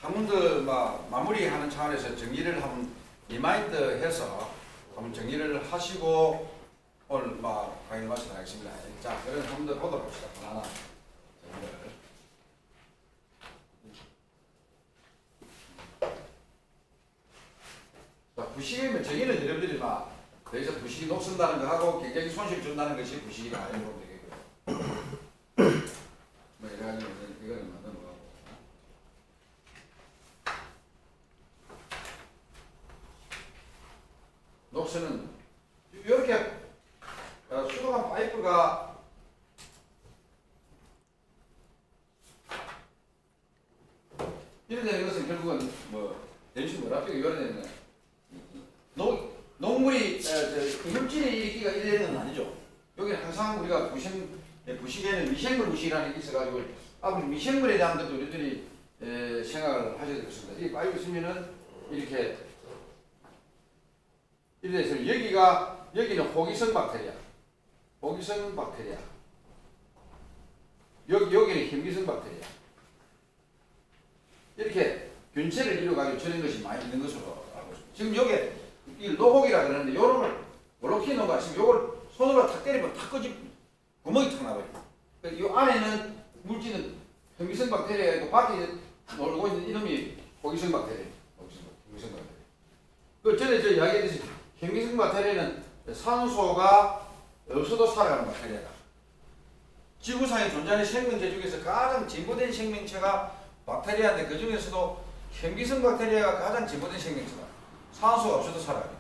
한 번 더 마무리하는 차원에서 정리를 한번 리마인드 해서 한번 정리를 하시고 오늘 강의를 마치도록 하겠습니다. 자, 그럼 한 번 더 보도록 합시다. 하나 정리를. 자, 부식이면 정의는 여러분들이 여기서 부식이 녹슨다는 거 하고 굉장히 손실 준다는 것이 부식이다. 이렇게 보면 되겠고요. 이래가지고 이거는 만드는 거고. 녹슨은 이렇게 수도관 파이프가 이렇게 되는 것은 결국은 대신 뭐랍니까? 이거는 되는 녹물이 이물질이 일으키가 이래는 건 아니죠. 여기는 항상 우리가 부식에는 미생물 부식이라는 게 있어가지고 아무리 미생물에 대한 것도 우리들이 생각을 하셔야 되겠습니다. 이 파이프 쓰면은 이렇게 이래서 여기는 호기성 박테리아, 여기는 현기성 박테리아. 이렇게 균체를 이루어가지고 저런 것이 많이 있는 것으로 알고 있습니다. 지금 여기 이 노곡이라 그러는데 요놈을 이렇게 놓은 거 같으면 요걸 손으로 탁 때리면 탁 구멍이 탁 나버려요. 이 안에는 물질은 현기성 박테리아가 있고 밖에 놀고 있는 이놈이 호기성 박테리아. 그 전에 저 이야기했듯이 현기성 박테리아는 산소가 없어도 살아가는 박테리아다. 지구상에 존재하는 생명체 중에서 가장 진보된 생명체가 박테리아인데 그 중에서도 현기성 박테리아가 가장 진보된 생명체다. 산소가 없어도 살아가니까.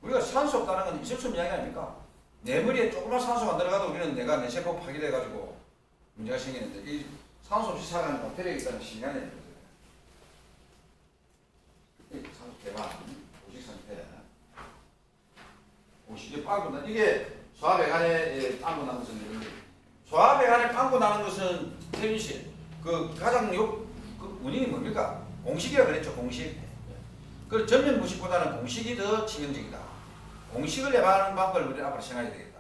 우리가 산소 없다는 건 있을 수 없는 이야기 아닙니까? 내 머리에 조금만 산소가 안 들어가도 우리는 내가 내 세포 파괴돼가지고 문제가 생기는데 이 산소 없이 살아가는 박테리아가 있다는 신기한 얘기거든요. 산소 대박, 오식 상태. 오식이 빵꾸 나 이게 소화배 안에 빵꾸 나는 것은 소화배 안에 빵꾸 나는 것은 태민 씨, 가장 그 원인이 뭡니까? 공식이라 그랬죠, 공식. 그 전면 부식보다는 공식이 더 치명적이다. 공식을 예방하는 방법을 우리 앞으로 생각해야 되겠다.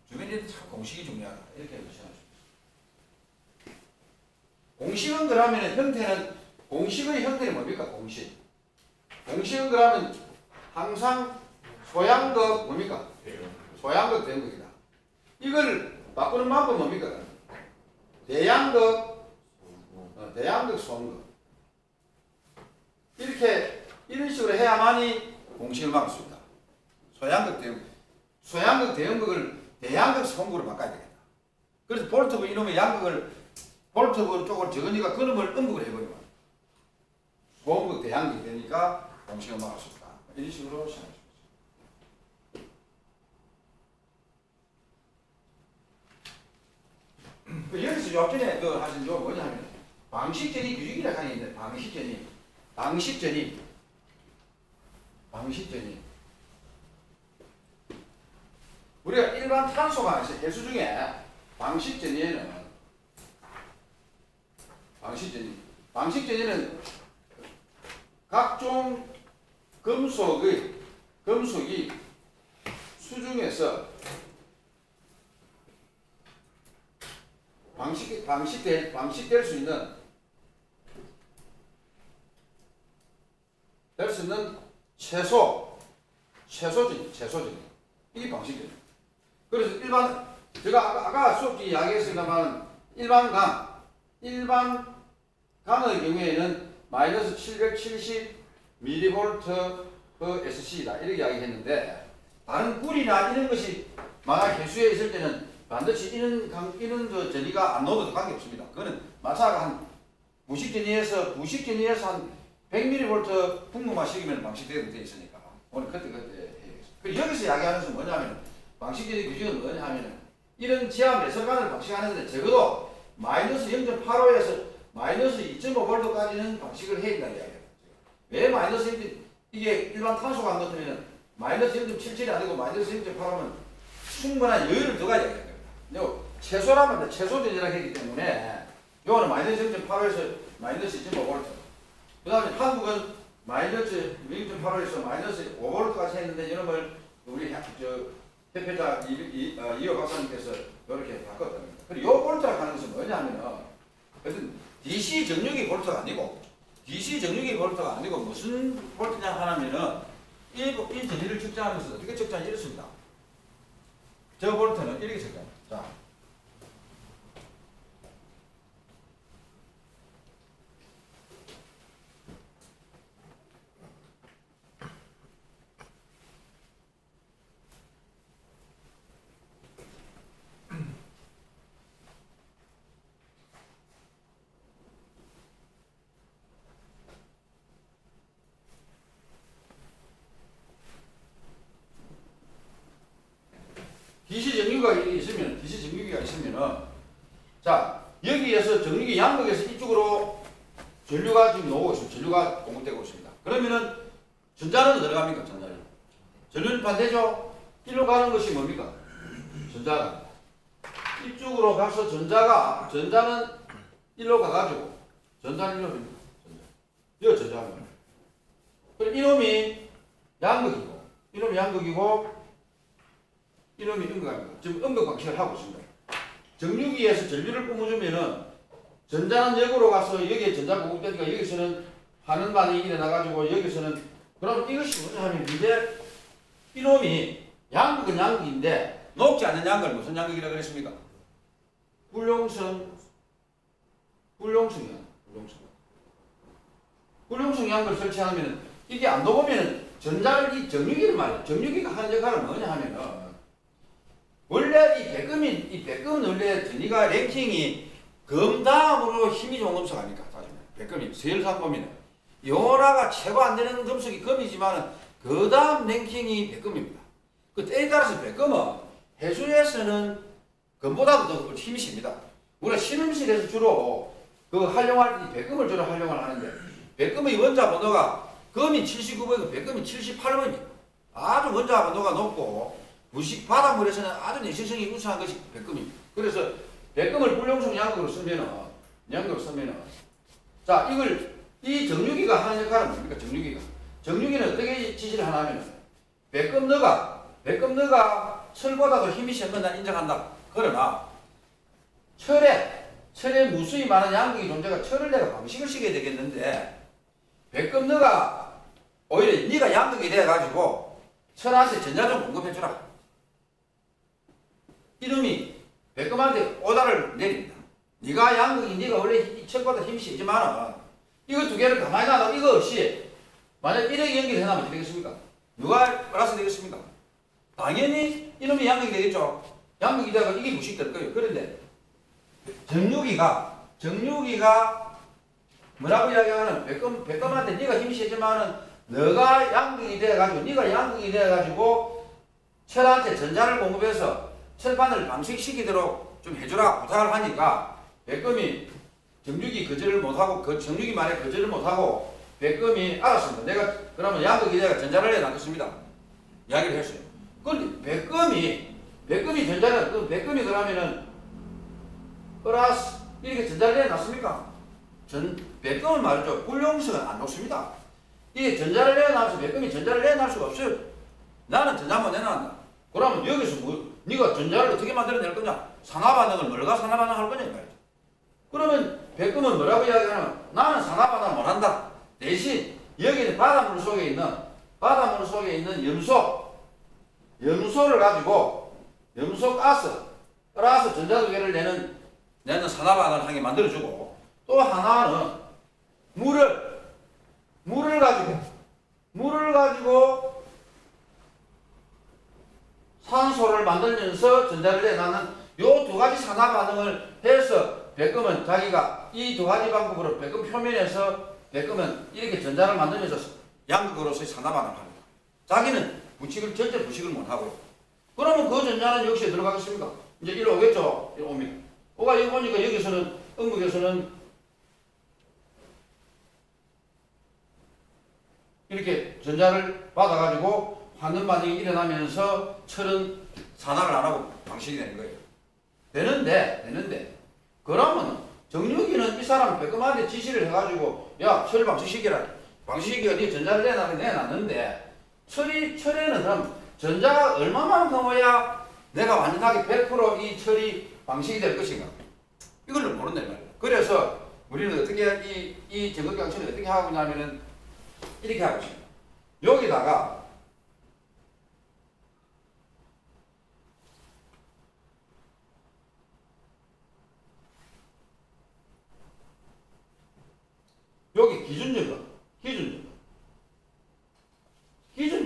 주변인들 참 공식이 중요하다. 이렇게 생각할 수 있습니다. 공식은 그러면 공식의 형태는 뭡니까? 공식은 그러면 항상 소양극 뭡니까? 소양극 대양극이다. 이걸 바꾸는 방법은 뭡니까? 대양극, 소음극. 이런 식으로 해야만이 공식을 막을 수 있다. 소양극 대양극을 대양극 소음극으로 바꿔야 되겠다. 그래서 볼트브 이놈의 양극을 볼트브 쪽으로 적으니까 그놈을 음극을 해버리면 소음극 대양극이 되니까 공식을 막을 수 있다. 이런 식으로 생각할 수 있습니다. 여기서 요 전에 하신 요 뭐냐면 방식전이 규칙이라고 하는 게 있는데 방식전이 우리가 일반 탄소가 해수 중에 방식전이에는 각종 금속이 수중에서 방식될 수 있는 채소전이 이게 방식이에요. 그래서 제가 아까 수업지 이야기했습니다만 일반 강의 경우에는 마이너스 770mV SC다 이렇게 이야기했는데 다른 꿀이나 이런 것이 만약 해수에 있을 때는 반드시 이런 전이가 안 넣어도 관계없습니다. 그거는 마사가 한 부식전이에서 한 100mV 풍부만 식이면 방식되게 돼 있으니까 오늘 그때 해야겠습니다. 그리고 여기서 이야기하는 것은 뭐냐면 방식적인 규칙은 뭐냐면 이런 지하 매설관을 방식하는데 적어도 마이너스 0.85에서 마이너스 2.5V까지는 방식을 해야 된다는 이야기예요. 왜 마이너스 0. 이게 일반 탄소가 안 넣으면 마이너스 0.77이 아니고 마이너스 0.8하면 충분한 여유를 더 가져야 됩니다. 채소라면 채소전이라고 했기 때문에 요거는 마이너스 0.85에서 마이너스 2.5V. 그 다음에 한국은 마이너스 0.85에서 마이너스 5V까지 했는데 이놈을 우리 협회자 이호 박사님께서 이렇게 바꿨답니다. 그리고 요 볼트라고 하는 것은 뭐냐면은 DC 정육이 볼트가 아니고 DC 정육이 볼트가 아니고 무슨 볼트냐 하면은 이 전위를 측정하면서 어떻게 측정하냐 이렇습니다. 저 볼트는 이렇게 측정합니다. 자. DC 정유기가 있으면은, 자, 여기에서 정유기 양극에서 이쪽으로 전류가 지금 나오고 있습니다. 전류가 공급되고 있습니다. 그러면은, 전자는 어디로 갑니까? 전류는 반대죠? 이리로 가는 것이 뭡니까? 전자가. 이쪽으로 가서 전자는 이리로 가가지고, 전자는 이리로 갑니다. 이거 전자는. 그럼 이놈이 양극이고, 이놈이 음극입니다. 지금 음극 방식을 하고 있습니다. 정유기에서 전류를 뿜어주면은 전자는 역으로 가서 여기에 전자 공급되니까 여기서는 하는 반응이 일어나가지고 여기서는 그럼 이것이 무슨 하면 이제 이놈이 양극은 양극인데 녹지 않는 양극을 무슨 양극이라고 그랬습니까? 불용성 양극을 설치하면 이게 안 녹으면 전자를 이 정유기를 말이에요. 정유기가 하는 역할은 뭐냐 하면은 원래 이 백금 원래 전위가 랭킹이 금 다음으로 힘이 좋은 금속 아닙니까? 백금이 서열상금이네. 요라가 최고 안 되는 금속이 금이지만은 그 다음 랭킹이 백금입니다. 그 때에 따라서 백금은 해수에서는 금보다도 더 힘이 셉니다. 우리가 실험실에서 주로 그 활용할 이 백금을 주로 활용을 하는데 백금의 원자 번호가 금이 79번이고 백금이 78번입니다. 아주 원자 번호가 높고 바닷물에서는 아주 내실성이 우수한 것이 백금입니다. 그래서 백금을 불용성 양극으로 쓰면은 자 이 정유기가 하는 역할은 뭡니까? 정유기는 어떻게 지시를 하냐면은 백금너가 철보다도 힘이 센 건 난 인정한다. 그러나 철에 무수히 많은 양극의 존재가 철을 내가 방식을 시켜야 되겠는데 백금너가 오히려 네가 양극이 돼가지고 철한테 전자 좀 공급해주라. 이놈이 백금한테 오다를 내립니다. 네가 양극이 네가 원래 철보다 힘이 세지만은 이거 두 개를 가만히 놔도 이거 없이 만약 1에 연결해놔면 어떻게 되겠습니까? 누가 플러스 되겠습니까? 당연히 이놈이 양극이 되겠죠. 양극이 되다가 이게 무식될 거예요. 그런데 정유기가 뭐라고 이야기하는 백금한테 네가 힘이 세지만은 너가 양극이 돼가지고 철한테 전자를 공급해서 철판을 방식시키도록 좀 해주라 부탁을 하니까 백금이 정유기 거절을 못하고 정유기 말에 거절을 못하고 백금이 알았습니다. 내가 그러면 양극이 내가 전자를 내놨겠습니다. 이야기를 했어요. 그런데 백금이 전자를 백금이 그러면은 플러스 이렇게 전자를 내놨습니까? 백금은 말이죠. 불용성은 안 녹습니다. 이게 전자를 내놔서 백금이 전자를 내놔 수가 없어요. 나는 전자 못 내놨다. 그러면 여기서 네가 전자를 어떻게 만들어낼 거냐? 산화반응을 뭘가 산화반응할 거냐 말이죠. 그러면 백금은 뭐라고 이야기하냐면 나는 산화반응 못한다. 대신 여기는 바닷물 속에 있는 염소를 가지고 염소 가스 플러스 전자 두 개를 내는 산화반응을 하게 만들어주고 또 하나는 물을 가지고 산소를 만들면서 전자를 내놓는 요 두 가지 산화 반응을 해서 백금은 자기가 이 두 가지 방법으로 백금 표면에서 백금은 이렇게 전자를 만들면서 양극으로서의 산화 반응을 합니다. 자기는 절대 부식을 못하고 그러면 그 전자는 역시 들어가겠습니까? 이제 이리 오겠죠? 이리 옵니다. 여기 오니까 여기서는 음극에서는 이렇게 전자를 받아가지고 환원 반응이 일어나면서 철은 산화를 안 하고 방식이 되는 거예요. 되는데 그러면 정유기는 이 사람 백금한테 지시를 해가지고 야 철 방식시키라. 방식시키가 네 전자를 내놨는데 철에는 그럼 전자가 얼마만큼 오야 내가 완전하게 100% 이 철이 방식이 될 것인가? 이걸 모른단 말이에요. 그래서 우리는 어떻게 이 전극광천을 어떻게 하고 있냐면은 이렇게 하고 있습니다. 여기다가 여기 기준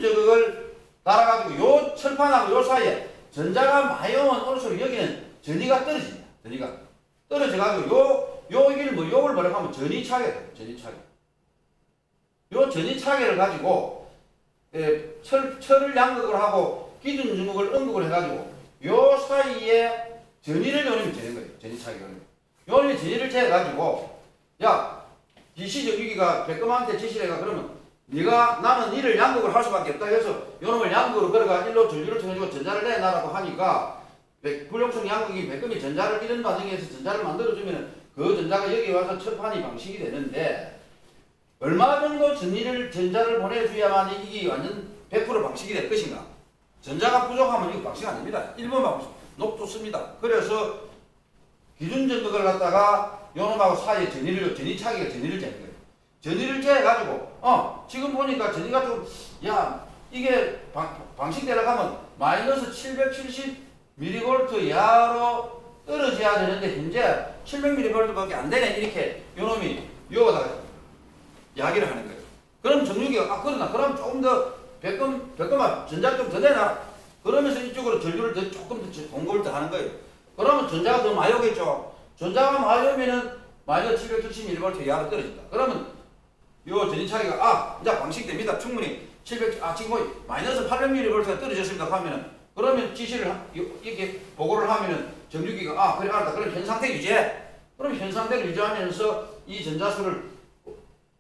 저극을 달아가지고 요 철판하고 요 사이에 전자가 많이 오면 올수록 여기는 전이가 떨어집니다. 전이가 떨어져가지고 요걸 뭐라고 하면 전이차계. 요 전이차계를 가지고 철을 양극을 하고 기준 중극을 음극을 해가지고 요 사이에 전이를 요놈이 재는 거예요. 전이차계가. 요놈이 전이를 재가지고 야 DC 전기기가 백금한테 지시를 해가 그러면 나는 이를 양극을 할 수밖에 없다 해서 요놈을 양극으로 걸어가 일로 전류를 통해서 전자를 내놔라고 하니까 불용성 양극이 백금이 전자를 이런 과정에서 전자를 만들어주면 그 전자가 여기 와서 철판이 방식이 되는데 얼마 정도 전자를 보내줘야만 이게 완전 100% 방식이 될 것인가? 전자가 부족하면 이거 방식 아닙니다. 1번 방식 녹두습니다. 그래서 기준 전극을 갖다가 요놈하고 사이에 전이차기가 전이를 재는 거예요. 전이를 재가지고 지금 보니까 전이가 좀 이게 방식대로 가면 마이너스 770mV 이하로 떨어져야 되는데 현재 700mV밖에 안 되네 이렇게 요놈이 요거다가 이야기를 하는 거예요. 그럼 정유기가 그럼 조금 더 백금아 전자 좀 더 내놔. 그러면서 이쪽으로 전류를 조금 더 공급을 더 하는 거예요. 그러면 전자가 더 많이 오겠죠. 전자가 많이 오면은 마이너스 770mV 이하로 떨어진다. 그러면 요 전이차기가 이제 방식됩니다. 충분히 지금 뭐 마이너스 800mV가 떨어졌습니다 하면은 그러면 지시를 이렇게 보고를 하면은 정유기가 그래 알았다. 그럼 현 상태 유지해. 그럼 현 상태를 유지하면서 이 전자수를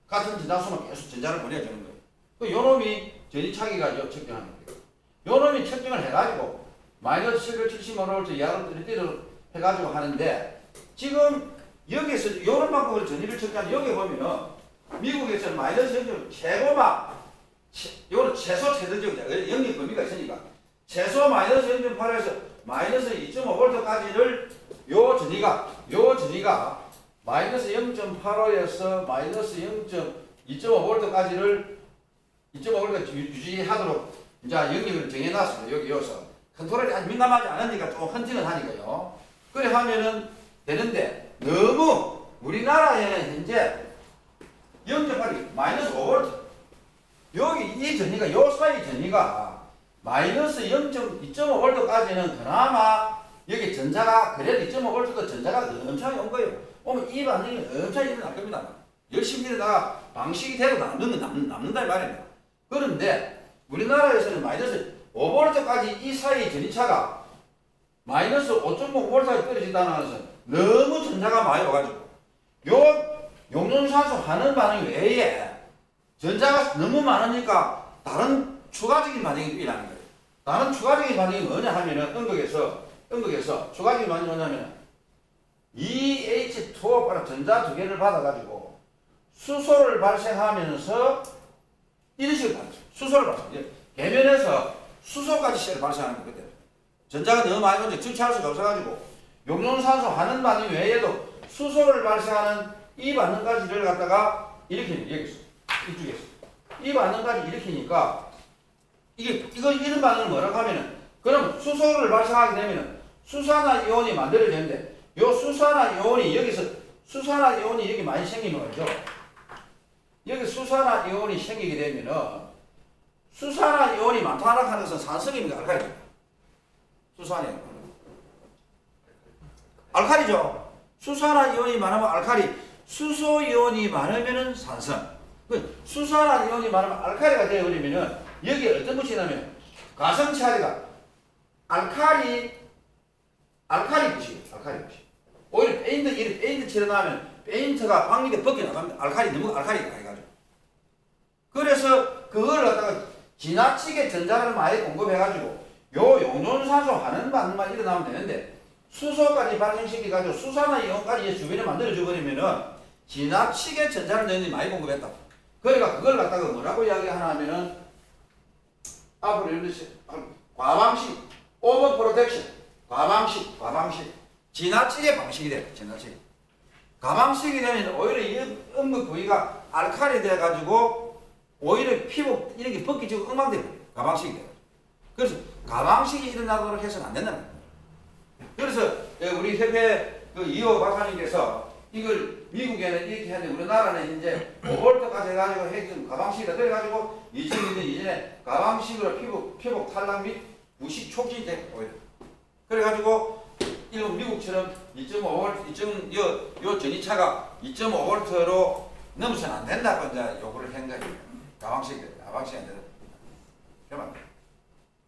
같은 전자수만 계속 전자를 보내주는 거예요. 요놈이 전이차기가 측정하는 거예요. 요놈이 측정을 해가지고 마이너스 770mV 이하로 떨어뜨려 해가지고 하는데 지금 여기에서 요런 방법으로 전이를 측정하는 여기 보면은 미국에서는 마이너스 0점 요거는 최소 최대적이죠. 영역 범위가 있으니까 최소 마이너스 0.8에서 마이너스 2.5V까지를 요 전이가 마이너스 0.85에서 마이너스 2.5V까지를 2.5V까지 유지하도록 이제 영역을 정해놨습니다. 여기서 컨트롤이 아주 민감하지 않으니까 좀 헌팅을 하니까요. 그래 하면은 되는데 너무 우리나라에는 현재 0.8이 마이너스 5V 여기 이 전이가 요 사이 전이가 마이너스 2.5V까지는 그나마 여기 전자가 그래도 2.5V도 전자가 엄청 온 거예요. 오면 이 반응이 엄청 일어날 겁니다. 열심히 일어나가 방식이 되고 남는다 이 말입니다. 그런데 우리나라에서는 마이너스 5V까지 이 사이 전이차가 마이너스 5.5V까지 떨어진다는 것은 너무 전자가 많이 와가지고 요 용존산소 하는 반응 외에 전자가 너무 많으니까 다른 추가적인 반응이 일어나는 거예요. 다른 추가적인 반응이 뭐냐 하면은 응극에서 추가적인 반응이 뭐냐면 EH2O 전자 두 개를 받아가지고 수소를 발생하면서 이런 식으로 수소를 발생. 계면에서 수소까지 발생하는 거거든요. 전자가 너무 많이 오는데 주체할 수가 없어가지고 용존산소 하는 반응 외에도 수소를 발생하는 이 반응까지를 갖다가 일으키는 여기서 이쪽에서 이 반응까지 일으키니까 이런 반응을 뭐라고 하면은 그럼 수소를 발생하게 되면은 수산화이온이 만들어지는데 요 수산화이온이 여기서 수산화이온이 여기 많이 생기면 말이죠. 여기 수산화이온이 생기게 되면은 수산화이온이 많다는 것은 산성입니까 알칼리입니까? 수산화이온 알칼리죠. 수산화이온이 많으면 알칼리, 수소이온이 많으면은 산성. 수산화이온이 많으면 알칼리가 되어버리면은 여기에 어떤 것이 있냐면 가성차리가 알칼리 빛이에요. 오히려 페인트 칠해나면 페인트가 방리게 벗겨나갑니다. 너무 알칼리가 해가지고. 그래서 그걸 갖다가 지나치게 전자를 많이 공급해가지고 요 용존산소 하는 반응만 일어나면 되는데 수소까지 발생시켜가지고 수산화이온까지 주변에 만들어줘버리면은 지나치게 전자를 너희들이 많이 공급했다. 그러니까 그걸 갖다가 뭐라고 이야기하나 하면은 앞으로 이렇게 과방식, 오버 프로텍션, 과방식, 지나치게 방식이 돼, 지나치게. 가방식이 되면 오히려 이 음극 부위가 알칼리 돼가지고 오히려 피부 이런 게 벗기지고 엉망돼요. 가방식이 돼요. 그래서 가방식이 일어나도록 해서는 안 된다는 거예요. 그래서 우리 협회 그 이호 박사님께서 이걸 미국에는 이렇게 하는데 우리나라는 현재 5볼트까지 해가지고 핵심 가방식이다. 그래가지고 2002년 이전에 가방식으로 피복 탈락 및 부식 촉진이 됐고 오히려. 그래가지고 일본 미국처럼 2.5V, 요 전이차가 2.5V로 넘어서는 안 된다고 이제 요구를 한 거예요. 가방식이 안 된다. 그러면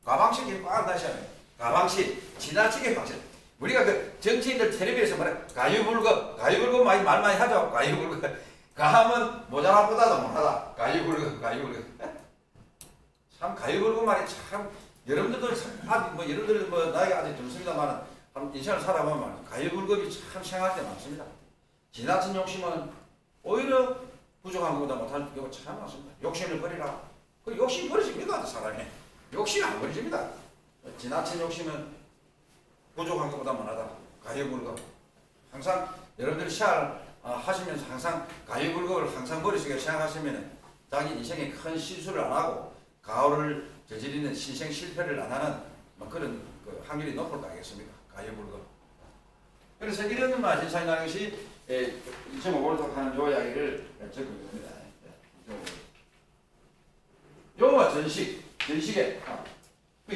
가방식이 꽉 다시 하면 가방식 지나치게 방식. 우리가 그 정치인들 텔레비에서 말해 가유불급 많이 말 많이 하죠. 가유불급 가하면 모자라보다도 못하다. 가유불급 참 가유불급 말이 참 여러분들도 참 여러분들 나이가 아직 젊습니다만 인생을 살아보면 가유불급이 참 생각할 때 많습니다. 지나친 욕심은 오히려 부족한 것보다 못할 경우가 참 많습니다. 욕심을 버리라. 그 욕심 버리십니까 사람이? 욕심 안 버리십니다. 지나친 욕심은 부족한 것보다 못하다. 가유불급. 항상 여러분들이 시야를 하시면서 항상 가유불급을 항상 머릿속에 생각하시면 자기 인생에 큰 실수를 안 하고 가오를 저지르는 신생 실패를 안 하는 그런 그 확률이 높을 거 아니겠습니까? 가유불급. 그래서 이런 현상이 나는 것이 2.5V 하는 요 이야기를 적은 겁니다. 요거 전식에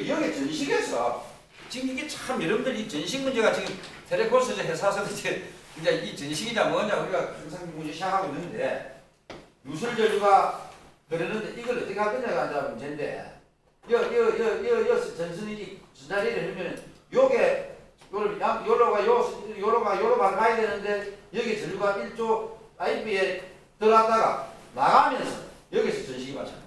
여기 전식에서 지금 이게 참 여러분들 이 전식 문제가 지금 텔레코스 회사에서도 이제 이 전식이냐 뭐냐 우리가 항상 문제 시작하고 있는데 누설저주가 그러는데 이걸 어떻게 할 거냐가 이제 문제인데 전선이 전자리를 하면 요게 요로가 가야 되는데 여기 전류가 1조 IP에 들어갔다가 나가면서 여기서 전식이 발생해요.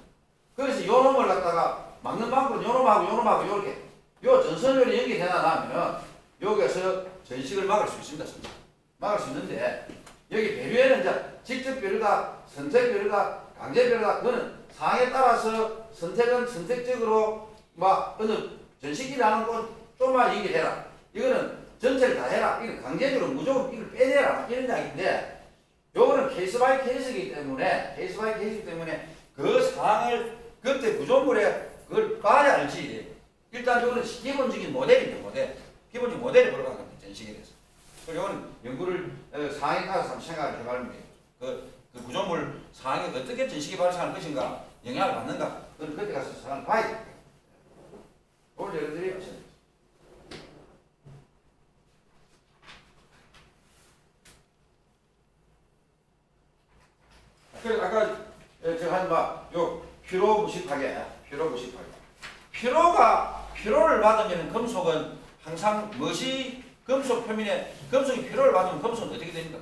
그래서 요놈을 갖다가 막는 방법은 요놈하고 요렇게 요 전선율이 연결되나 나면 여기서 전식을 막을 수 있습니다. 막을 수 있는데 여기 배류에는 이제 직접 배류다, 선택 배류다, 강제 배류다 그거는 상황에 따라서 선택은 선택적으로 어느 전식이라는 건 좀만 연결해라. 이거는 전체를 다 해라. 이건 강제적으로 무조건 이걸 빼내라. 이런 이야기인데 요거는 케이스 바이 케이스이기 때문에 그 상황을 그때 구조물에 그걸 봐야 알지. 일단 이거는 기본적인 모델입니다. 기본적인 모델을 보러 가는 겁니다. 전식에 대해서. 그리고 이거는 연구를 상황에 따라서 생각을 해가는 거예요. 그 구조물 상황에 어떻게 전식이 발생할 것인가, 영향을 받는가, 그건 그때 가서 상황을 봐야 됩니다. 오늘 여러분들이 아십니다. 그래서 아까 제가 요 피로를 받으면 금속은 항상 금속 표면에 금속이 피로를 받으면 금속은 어떻게 됩니까?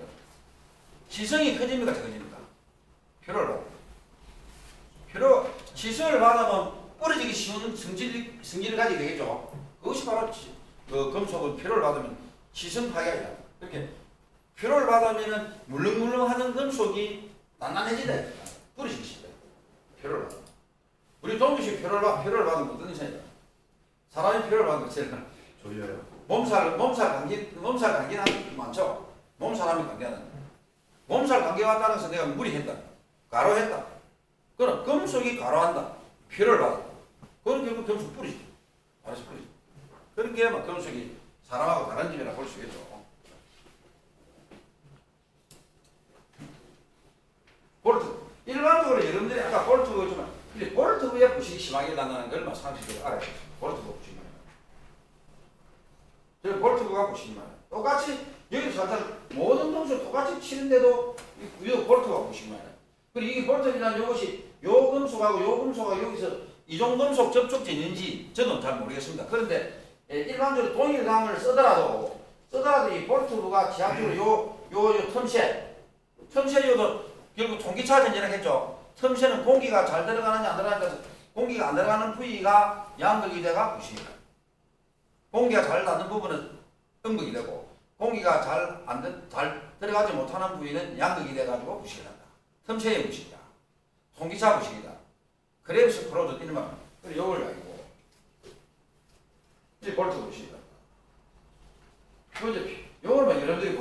지성이 커집니까? 작아집니까? 지성을 받으면 부러지기 쉬운 성질을 가지게 되겠죠. 그것이 바로 금속은 피로를 받으면 지성 파괴가 있다. 이렇게 피로를 받으면 물렁물렁하는 금속이 단단해지다. 부러지기 쉽다. 피로를 받으면. 우리 동주씨 피로를 받으면 어떤 현상이다? 사람이 피로를 받는 것처럼 졸려요. 몸살 감기는 많죠. 몸살하면 감기하는. 몸살 감기 왔다는 것은 내가 무리했다. 가로했다. 그럼 금속이 가로한다. 피로를 받아. 그건 결국 금속 뿌리지. 알아서 뿌리지. 그런 게 막 금속이 사람하고 다른 점이라 볼 수 있겠죠. 볼트. 일반적으로 여러분들이 아까 볼트 보였지만 볼트 왜 부식이 심하게 일어나는 걸 상식적으로 알아야 돼요. 볼트가 부식이 많아요. 저 볼트가 부식이 많아요. 똑같이 여기서 모든 금속 똑같이 치는데도 이 볼트가 부식이 많아요. 그리고 이게 볼트라는 이것이 요 금속하고 여기서 이종금속 접촉점인지 저는 잘 모르겠습니다. 그런데 일반적으로 동일강을 쓰더라도 이 볼트가 지압적으로 요 틈새요도 결국 통기차 전지를 했죠. 틈새는 공기가 잘 들어가느냐 안 들어가느냐 공기가 안 들어가는 부위가 양극이 돼가 부식이다. 공기가 잘 닿는 부분은 음극이 되고 공기가 잘 들어가지 못하는 부위는 양극이 돼가지고 부식이 난다. 틈새의 부식이다. 통기차 부식이다. 그래서 프로도 이름만 요걸 가지고 이 볼트 부식이다. 요걸만 여러분들이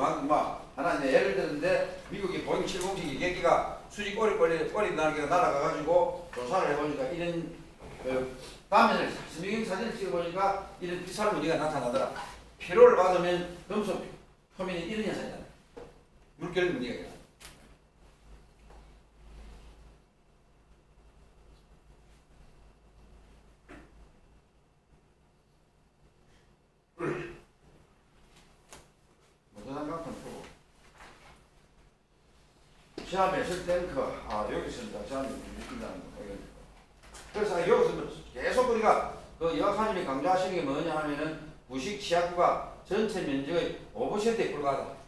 하나 이제 예를 들는데 미국이 보잉 707 이객기가 수직 꼬리 날개가 날아가가지고 조사를 해보니까 이런 화면을 스미깅 사진을 찍어보니까 이런 피살 무늬가 나타나더라. 피로를 받으면 금속 표면이 이런 현상이 나요. 물결 무늬가 있다. 모터상강판 보고 시합에 있을 탱크 여기 있습니다. 시합에 있다는 거. 그래서 여기서 계속 우리가 그 여학사님이 강조하시는 게 뭐냐 하면은 부식 취약구가 전체 면적의 5%에 불과하다.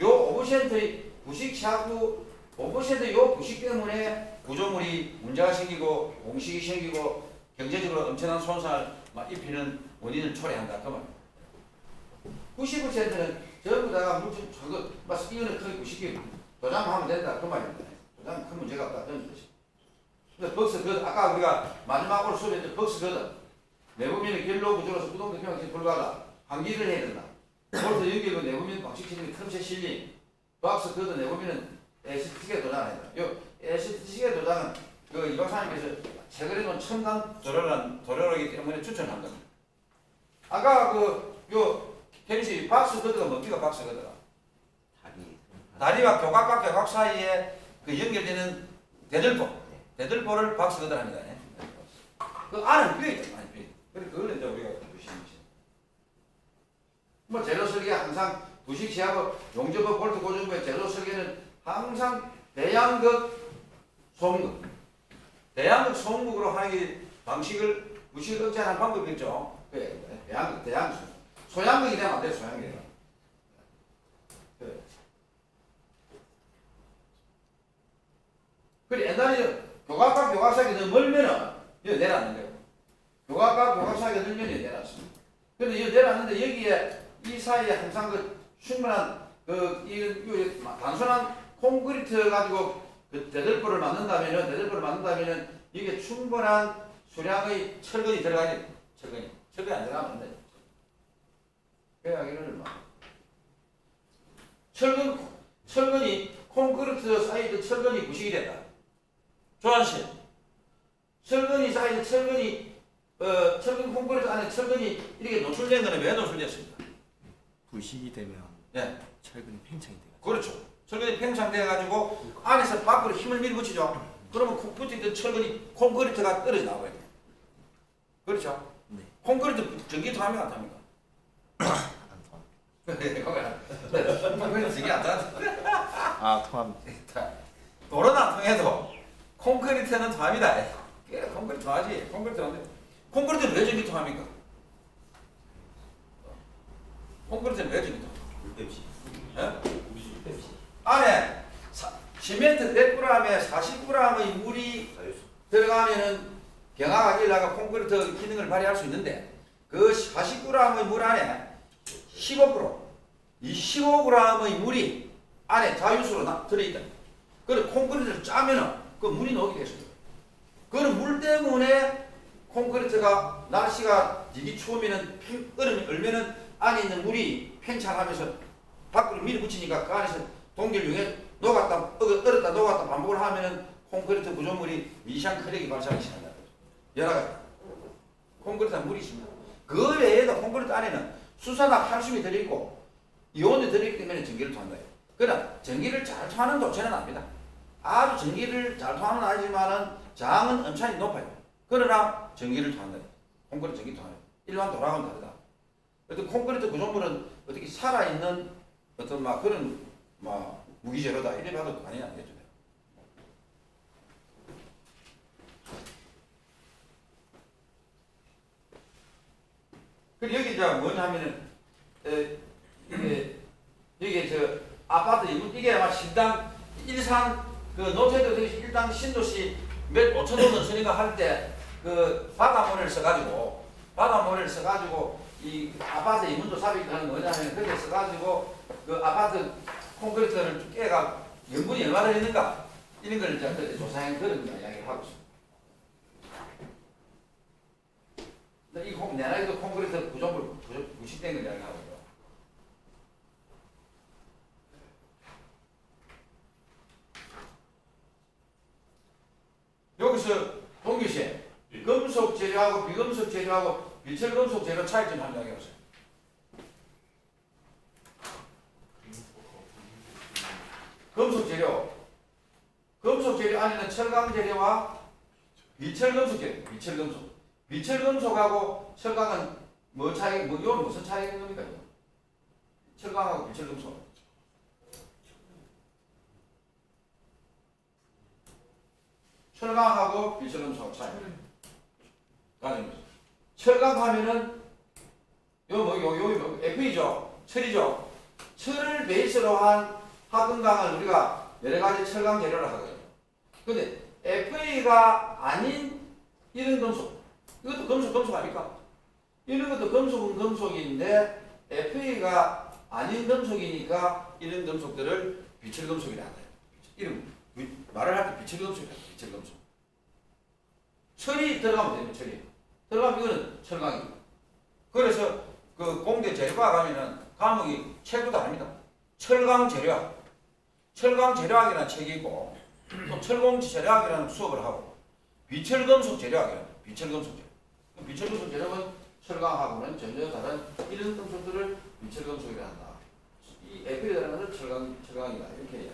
요 5%의 부식 취약구 5%의 요 부식 때문에 구조물이 문제가 생기고 공식이 생기고 경제적으로 엄청난 손상을 입히는 원인을 초래한다. 그 말. 90%는 전부 다가 물질 저거 이거는 거의 부식이 도장하면 된다. 그 말입니다. 도장 큰 문제가 없다. 그런 뜻이. 벅스거든. 아까 우리가 마지막으로 수업했던 벅스거든. 내부면의 결로 구조로서 구동도 평형에 불과하다. 환기를 해야 된다. 볼트 연결과 내부면 방식체적인 틈새 실림. 벅스거든. 내부면은 ST식의 도장을 해야 된다. 요 ST식의 도장은 그 이박사님께서 최근에 본 첨단 도료이기 때문에 추천한 겁니다. 아까 요 테니스 박스거드가 뭡니까? 박스거드가 다리와 교각 사이에 그 연결되는 대들보를 박스거드 합니다. 그 안은 비어있다. 많이 비어있다. 그래서 그걸 이제 우리가 보시는 거죠. 뭐 제로 설계 항상 부식 시하고 용접부 볼트 고정부의 제로 설계는 항상 대양극 소음극. 대양극 소음극으로 하는 방식을 부식을 억제하는 방법이 있죠. 그래, 대양극. 소양극이 되면 안 돼, 소양극이. 그래, 옛날에 교각과 교각사이가 너무 멀면은 여기 내려앉는 거예요. 교각과 교각사이가 늘면 여기 내려앉습니다. 근데 여기 내려앉는데 여기에 이 사이에 항상 그 충분한 단순한 콘크리트 가지고 그 대들보를 만든다면은 이게 충분한 수량의 철근이 들어가지. 철근이 안 들어가면 안 돼. 그래야 이거를 철근이 콘크리트 사이드 철근이 부식이 된다. 조한씨, 철근이 사이드 철근 콘크리트 안에 철근이 이렇게 노출된 거는 왜 노출됐습니까? 부식이 되면 네. 철근이 팽창이 돼요. 그렇죠. 철근이 팽창돼가지고 안에서 밖으로 힘을 밀어붙이죠. 그러면 붙어있던 철근이 콘크리트가 떨어져 나와요. 그렇죠? 네. 콘크리트 전기 통합니까 안 탑니까? 안 통합니다. 콘크리트 전기 안 통합니다. 통합니다. 도로는 안 통해도 콘크리트는 통합니다. 콘크리트 통하지. 콘크리트는 왜 전기 통합니까? 콘크리트는 왜 전기 통합니까? 안에 시멘트 100g에 40g의 물이 들어가면은 경화가 일어나가 콘크리트 기능을 발휘할 수 있는데 그 40g의 물 안에 15g, 이 15g의 물이 안에 자유수로 들어있다. 그래서 콘크리트를 짜면은 그 물이 녹게 됐습니다. 그런 물 때문에 콘크리트가 날씨가 되게 추우면은 얼음이 얼면은 안에 있는 물이 팽창하면서 밖으로 밀어붙이니까 그 안에서 동결용에 얼었다 녹았다 반복을 하면은 콘크리트 구조물이 미세한 크랙이 발생하기 시작한다. 여러 가지. 콘크리트는 물이 있습니다. 그 외에도 콘크리트 안에는 수소나 칼슘이 들어있고 이온이 들어있기 때문에 전기를 통한다. 그러나 전기를 잘 통하는 도체는 아닙니다. 아주 전기를 잘 통하는 아니지만은 저항은 엄청나게 높아요. 그러나 전기를 통한다. 콘크리트 전기 통하는 일반 도랑은 다르다. 어떤 콘크리트 구조물은 어떻게 살아있는 어떤 그런 무기재료다 이래 봐도 관이 안 되죠. 그리고 여기 이제 뭐냐 하면은 이게 저 아파트 이게 아마 신당 일산 그 노태도 일당 신도시 몇 5천 원 쓰니까 할 때 그 바닷모래를 써가지고 이 아파트 이문도 삽입이 하는 뭐냐면 그렇게 써가지고 그 아파트 콘크리트를 깨가 연분이 얼마나 있는가 이런 걸 이제 조사한 그런 이야기를 하고 있습니다. 이 내나이도 콘크리트 구조물 부식된 걸 이야기하고 있어요. 여기서 동규씨 금속 재료하고 비금속 재료하고 비철금속 재료 차이점 한번 이야기해보세요. 금속 재료 안에는 철강 재료와 비철금속 재료, 비철금속하고 철강은 뭐 차이, 뭐 이건 무슨 차이가 있는 겁니까? 이거? 철강하고 비철금속. 철강하고 비철금속 차이. 철강 하면은 요 F이죠. 철이죠. 철을 베이스로 한 화금강을 우리가 여러 가지 철강 재료를 하거든요. 근데 FA가 아닌 이런 금속, 이것도 금속 아닙니까? 이런 것도 금속은 금속인데 FA가 아닌 금속이니까 이런 금속들을 비철금속이라 한다. 이름 말을 할 때 비철금속이라 한다. 비철금속. 철이 들어가면 됩니다. 철이 들어가면 이거는 철강입니다. 그래서 그 공대 재료과 가면은 과목이 책도 다릅니다. 철강 재료학, 철강 재료학이라는 책이 있고 또 철공 재료학이라는 수업을 하고 비철금속 재료학이라는 비철금속 재료. 비철금속 재료는 철강하고는 전혀 다른 이런 금속들을 비철금속이라 한다. 이 F에 들어가는 철강이다 이렇게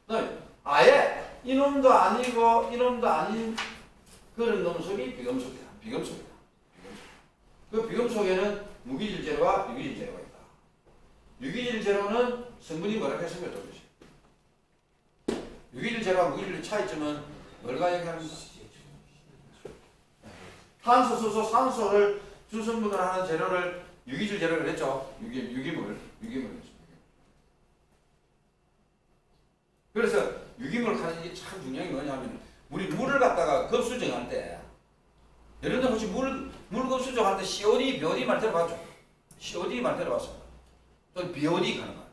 이야기합니다. 아예 이놈도 아니고 이놈도 아닌 그런 금속이 비금속이다. 비금속이다. 그 비금속에는 무기질 재료와 유기질 재료가 있다. 유기질 재료는 성분이 뭐라고 했습니까? 유기질 재료와 무기질의 차이점은 뭘까 얘기합니다. 탄소, 수소, 산소를 주성분으로 하는 재료를 유기질 재료를 했죠. 유기물. 그래서 유기물 하는 게 참 중요한 게 뭐냐면 우리 물을 갖다가 급수정할 때 여러분들 혹시 물 급수정할 때 COD, BOD 말 들어봤죠? COD 말 들어봤습니다. 또 BOD 가는 거야.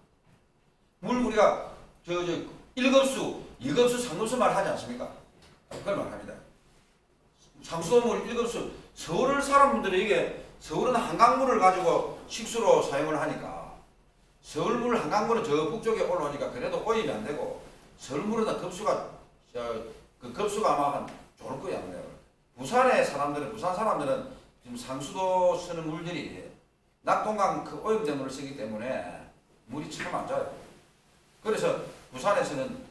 물 우리가 1급수, 2급수, 3급수 말 하지 않습니까? 그걸 말합니다. 상수도물 1급수 서울 사람들이 이게 서울은 한강물을 가지고 식수로 사용을 하니까 서울물 한강물은 저 북쪽에 올라오니까 그래도 오염이 안 되고 서울물은 급수가 아마 한 좋을 거야. 부산 사람들은 지금 상수도 쓰는 물들이 낙동강 그 오염된 물을 쓰기 때문에 물이 참 안 좋아요. 그래서 부산에서는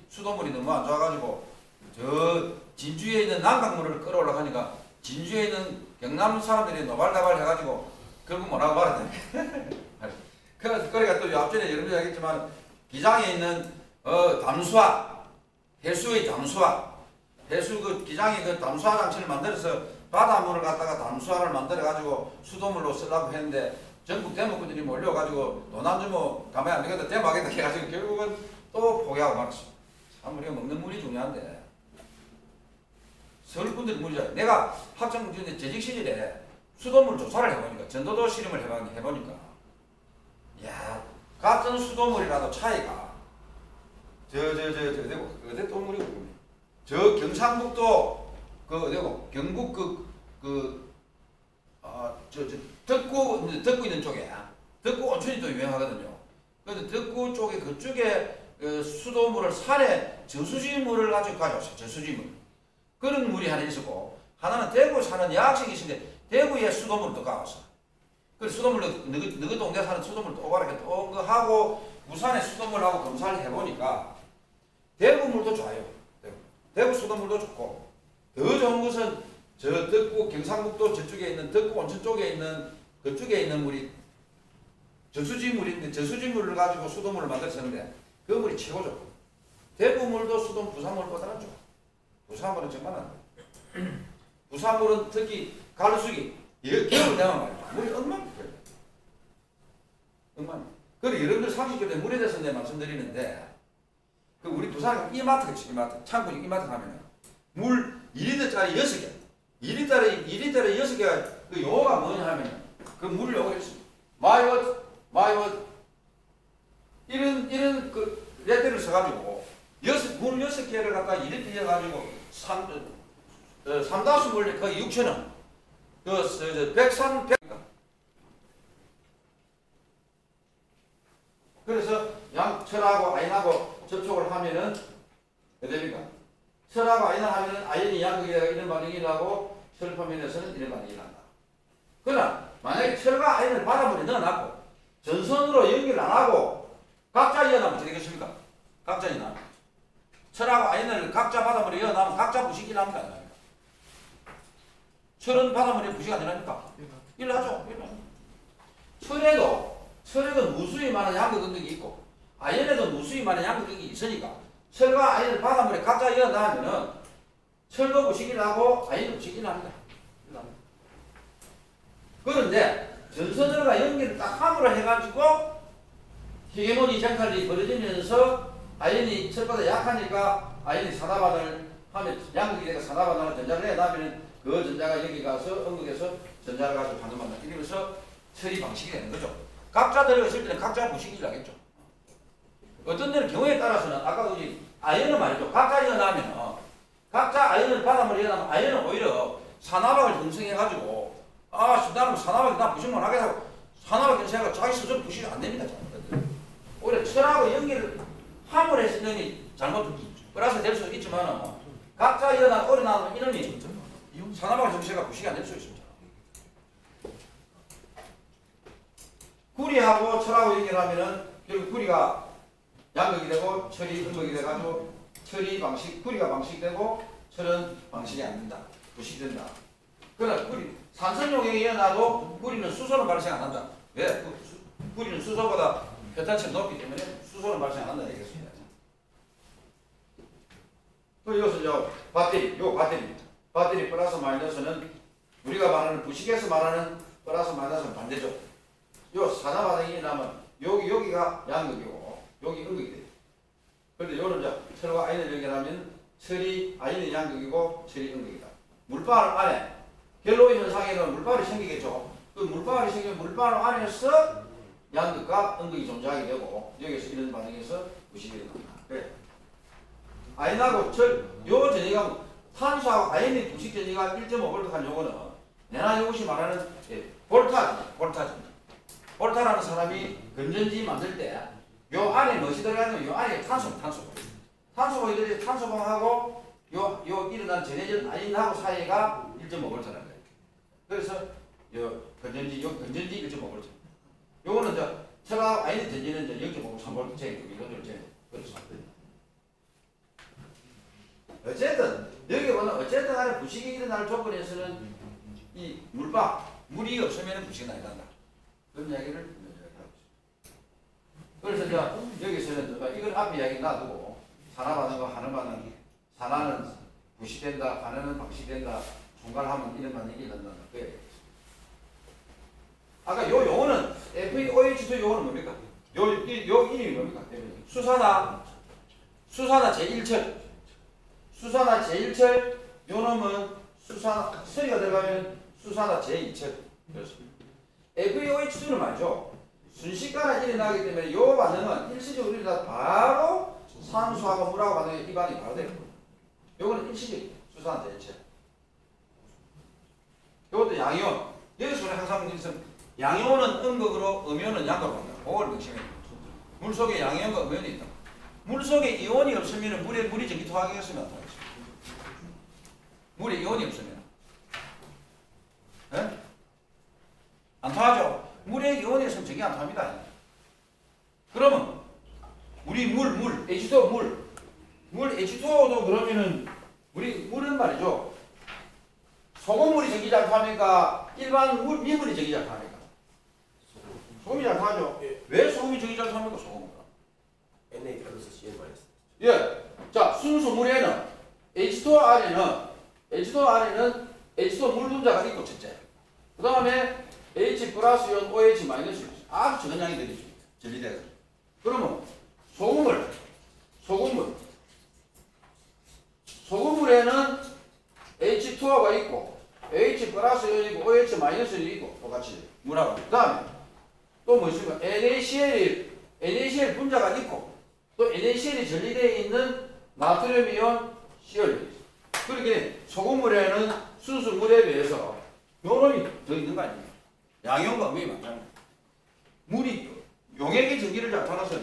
수도물이 너무 안 좋아가지고 저 진주에 있는 남강물을 끌어올라 가니까 진주에 있는 경남 사람들이 노발다발 해가지고 결국 뭐라고 말하더니 그러니까 또 앞전에 여러분이 얘기했지만 기장에 있는 담수화, 해수의 담수화, 해수 그 기장이 그 담수화 장치를 만들어서 바닷물을 갖다가 담수화를 만들어 가지고 수도물로 쓰려고 했는데 전국 대목군들이 몰려가지고 노남주모 가만히 안 되겠다 대박이다 해가지고 결국은 또 포기하고 말았습니다. 참 우리가 먹는 물이 중요한데 서울분들이 물이잖아요. 내가 학창 재직 시절에 수도물 조사를 해보니까 전도도 실험을 해보니까 야 같은 수도물이라도 차이가 어디 또 물이 저 경상북도 경북 덕구 있는 쪽에 덕구 온천이 또 유명하거든요. 그런데 덕구 쪽에 그쪽에 수도물을 산에 저수지물을 가져왔어요. 저수지물. 그런 물이 하나 있었고 하나는 대구에 사는 여학생이 있는데 대구에 수도물을 또 가왔어. 그래서 수도물로 너희 동네 사는 수도물 또 오가라 또 온 거 하고 부산에 수도물하고 검사를 해보니까 대구 물도 좋아요. 대구 수도물도 좋고 더 좋은 것은 저 덕구 경상북도 저쪽에 있는 덕구 온천 쪽에 있는 그쪽에 있는 물이 저수지물인데 저수지물을 가지고 수도물을 만들었는데 그 물이 최고죠. 대구 물도 부산물보다는 좋아. 부산물은 정말 안 돼. 부산물은 특히 가루수기 겨울 되면 말이야 물이 엉망 그래 여러분들 상식적으로 물에 대해서 내가 말씀드리는데 그 우리 부산 이마트가 있지. 이마트 창고 이마트 가면은 물 2리터짜리 6개 2리터에 6개가 그 용어가 뭐냐 하면 그 물을 요거 있습니다. 마이워트 이런 그 레터를 써가지고 물 6개를 갖다 2리터 해가지고 3다수 물 거의 6,000원 그래서 양철하고 아인하고 접촉을 하면은 어떻게 됩니까? 철하고 아인을 하면은 아인이 양극이다가 이런 반응이 일어나고 철 표면에서는 이런 반응이 일어난다. 그러나 만약에 철과 아인을 바닷물에 넣어놨고 전선으로 연결 안 하고 각자 이어나면 어떻게 되겠습니까? 각자 이어나면 철하고 아인을 각자 바닷물에 이어나면 각자 부식이 납니까? 안 납니까? 철은 바닷물에 부식 안 일어납니까? 일어나죠. 철에도 무수히 많은 양극 응격이 있고 아연에도 무수히 많은 양극 응격이 있으니까 철과 아연을 바닷물에 각자 이어나면은 철도 부식이 나고 아연도 부식이 납니다. 그런데 전선으로가 연결을 딱 함으로 해가지고 히게모니 쟁탈이 벌어지면서 아연이 철보다 약하니까 아연이 산화반응을 하면 양극이 되고 산화반응을 전자를 해놔면 그 전자가 여기 가서 응극에서 전자를 가지고 반응만 이러면서 처리 방식이 되는 거죠. 각자 들어있을 때는 각자 부식이 나겠죠. 어떤 데는 경우에 따라서는 아까 우리 아연은 말이죠. 각자 이어나면 각자 아연을 바닷물에 이어나면 아연은 오히려 산화박을 형성해가지고 나는 산화박이 나 부식만 하게 하고 산화박 형성해가 자기 스스로 부식이 안 됩니다. 오히려 철하고 연결을 함을 했으니 잘못 플러스 될 수 있지만 각자 이어나 오래 나면 이놈이 산화박 형성해가 부식이 안 될 수 있습니다. 구리하고 철하고 연결하면은 결국 구리가 양극이 되고 철이 음극이 돼가지고 철이 방식, 구리가 방식되고 철은 방식이 안 된다. 부식된다. 그러나 산성 용액에 이어나도 구리는 수소는 발생 안 한다. 왜? 구리는 수소보다 표탄치가 높기 때문에 수소는 발생 안 한다 얘기했습니다. 또 이것은 배터리입니다. 배터리 플러스 마이너스는 우리가 말하는 부식에서 말하는 플러스 마이너스는 반대죠. 요 산화 반응이 일어나면 여기가 양극이고 여기 음극이 돼요. 그런데 요는 이제 철과 아인을 연결하면 철이 아인이 양극이고 철이 음극이다. 물방 안에 갤로이 현상에는 물방울이 생기겠죠. 그 물방울이 생기면 물방울 안에서 양극과 음극이 존재하게 되고 여기서 이런 반응에서 부식이 일어납니다. 그래. 아인하고 요 전이가 탄소하고 아인의 부식 전이가 1.5V 한 요거는 내나 이것이 말하는 볼타입니다. 볼타라는 사람이 건전지 만들 때 요 안에 무엇이 들어가냐면 요 안에 탄소봉이 들어있는데 탄소봉하고 요 일어난 전해질 아인하고 사이가 1.5V라는 거예요. 그래서 요 건전지 1.5V. 요거는 철하고 아인의 전지는 0.5V, 3V 제곱 이거를 그렇죠. 어쨌든 여기 보면 어쨌든 간에 부식이 일어날 조건에서는 이 물이 없으면 부식이 나게 된다. 그런 이야기를 하고 있습니다. 그래서 여기서는 이걸 앞에 이야기 놔두고 산화 반응과 환원 반응, 산화는 부식된다, 환원은 방식된다, 총괄하면 이런 반응이 일어난다. 아까 요 용어는 FeOH2 용어는 뭡니까? 요 이름이 뭡니까? 수산화 제1철. 수산화 제1철, 요 놈은 서리가 들어가면 수산화 제2철. 그렇습니다. FeOH2는 말이죠. 순식간에 일어나기 때문에 요 반응은 일시적으로 일어나 바로 산소하고 물하고 반응이 이 반응이 바로 되는 거예요. 요거는 일시적 수산화 제1철. 요것도 양이온. 여기서 우리 항상 여기서 양이온은 음극으로 음이온은 양극으로 간다. 그걸 명심해야 돼요. 물속에 양이온과 음이온이 있다. 물속에 이온이 없으면 물이 전기 토하겠으면 안 통하겠습니다. 물에 이온이 없으면 안 통하죠. 물에 이온이 있으면 전기 안 통합니다. 그러면 우리 물 H2O 물 H2O도 그러면은 우리 물은 말이죠. 소금물이 전기 잘 통합니까? 일반 민물이 전기 잘 통합니까? 소금이 잘 통하죠. 왜 소금이 전기 잘 통합니까? 소금은 Na 플러스 Cn 마이너스. 예. 자, 순수 물에는 H2O 안에는 H2O 물 분자가 있고 첫째. 그 다음에 H 플러스 이온 OH 마이너스 아주 적은 양이 되겠죠. 전리돼서. 그러면 소금물에는 H2O가 있고 H 플러스 이온이고 OH 마이너스이 있고 똑같이 물하고. 그 다음에 또 뭐 있습니까? NaCl 분자가 있고 또 NaCl이 전리되어 있는 나트륨 이온 Cl. 그렇게 소금물에는 순수 물에 비해서 요놈이 더 있는 거 아닙니까? 양이온과 음이온이 많잖아요. 물이 용액의 전기를 잘 타서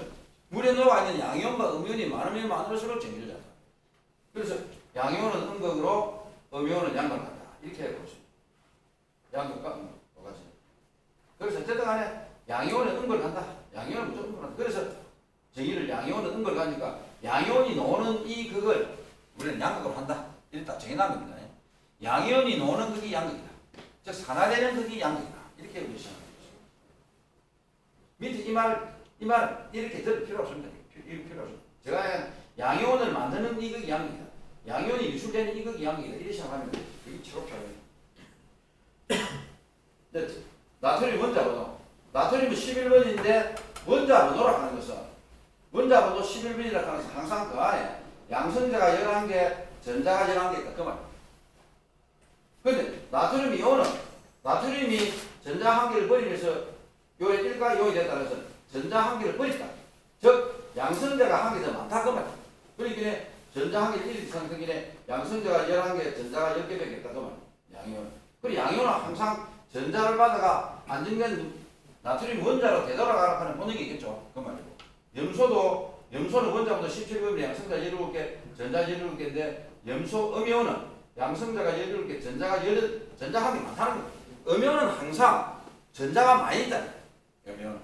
물에 녹아 있는 양이온과 음이온이 많으면 많을수록 전기를 잘 타. 그래서 양이온은 음극으로 음이온은 양극을 한다. 이렇게 해보십니다. 양극과 음극 두 가지. 그래서 어쨌든 간에 양이온은 음극을 한다. 양이온은 무조건 음극을 한다. 그래서 정의를 양이온은 음극을 하니까 양이온이 노는 이 극을 우리는 양극을 한다. 이렇게 딱 정해놓은 겁니다. 양이온이 노는 극이 양극이다. 즉 산화되는 극이 양극이다. 이렇게 우리 시작합니다. 밑에 이 말 이렇게 들을 필요 없습니다. 이럴 필요 없습니다. 제가 양이온을 만드는 이 극이 양극이다. 양이온이 유출되는 이 극이 양극이다. 이렇게 시작하면 그게 최고 편이에요. 나트륨 원자번호. 나트륨은 11번인데 원자번호라 하는 것은 원자번호 11번이라 하는 것은 항상 그 안에 양성자가 11개, 전자가 11개 있다. 그 말이에요. 그런데 나트륨 이온은 나트륨이 전자 한 개를 버리면서 요에 1과 요에 됐다 그래서 전자 한 개를 버렸다. 즉 양성자가 한 개 더 많다 그 말이야. 그러니까 전자 한 개 1 이상 생기네 양성자가 11개, 전자가 10개밖에 없다 그 말이야. 양이온. 그리고 양이온은 항상 전자를 받아가 안정된 나트륨 원자로 되돌아가라 하는 본능이 있겠죠. 그 말이고. 염소는 원자보다 17번에 양성자 17개, 전자 17개인데 염소 음이온은 양성자가 17개, 전자 한 개 많다는 거예요. 음이온은 항상 전자가 많이 있다. 음이온은.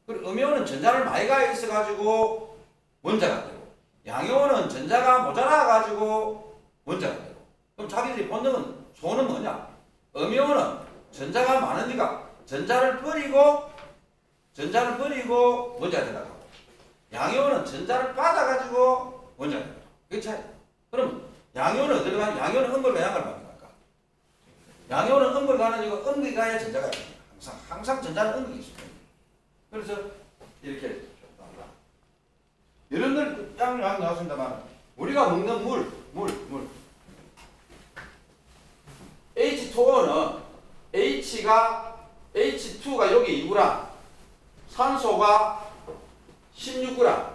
그리고 음이온은 전자를 많이 가 있어가지고 원자가 되고, 양이온은 전자가 모자라가지고 원자가 되고. 그럼 자기들이 본능은, 소는 뭐냐? 음이온은 전자가 많으니까 전자를 버리고 원자가 되라고. 양이온은 전자를 받아가지고 원자가 된다. 그게 차이. 그럼 양이온은 어디로 가냐? 양이온은 음극과 양을 받는 거니까. 양이온은 음극을 가는 이거 음극이 가야 전자가 됩니다. 항상 전자는 음극이 있습니다. 그래서 이렇게 나옵니다. 여러분들 양 나왔습니다만 우리가 먹는 물 H2O는 H2가 여기 2g, 산소가 16g,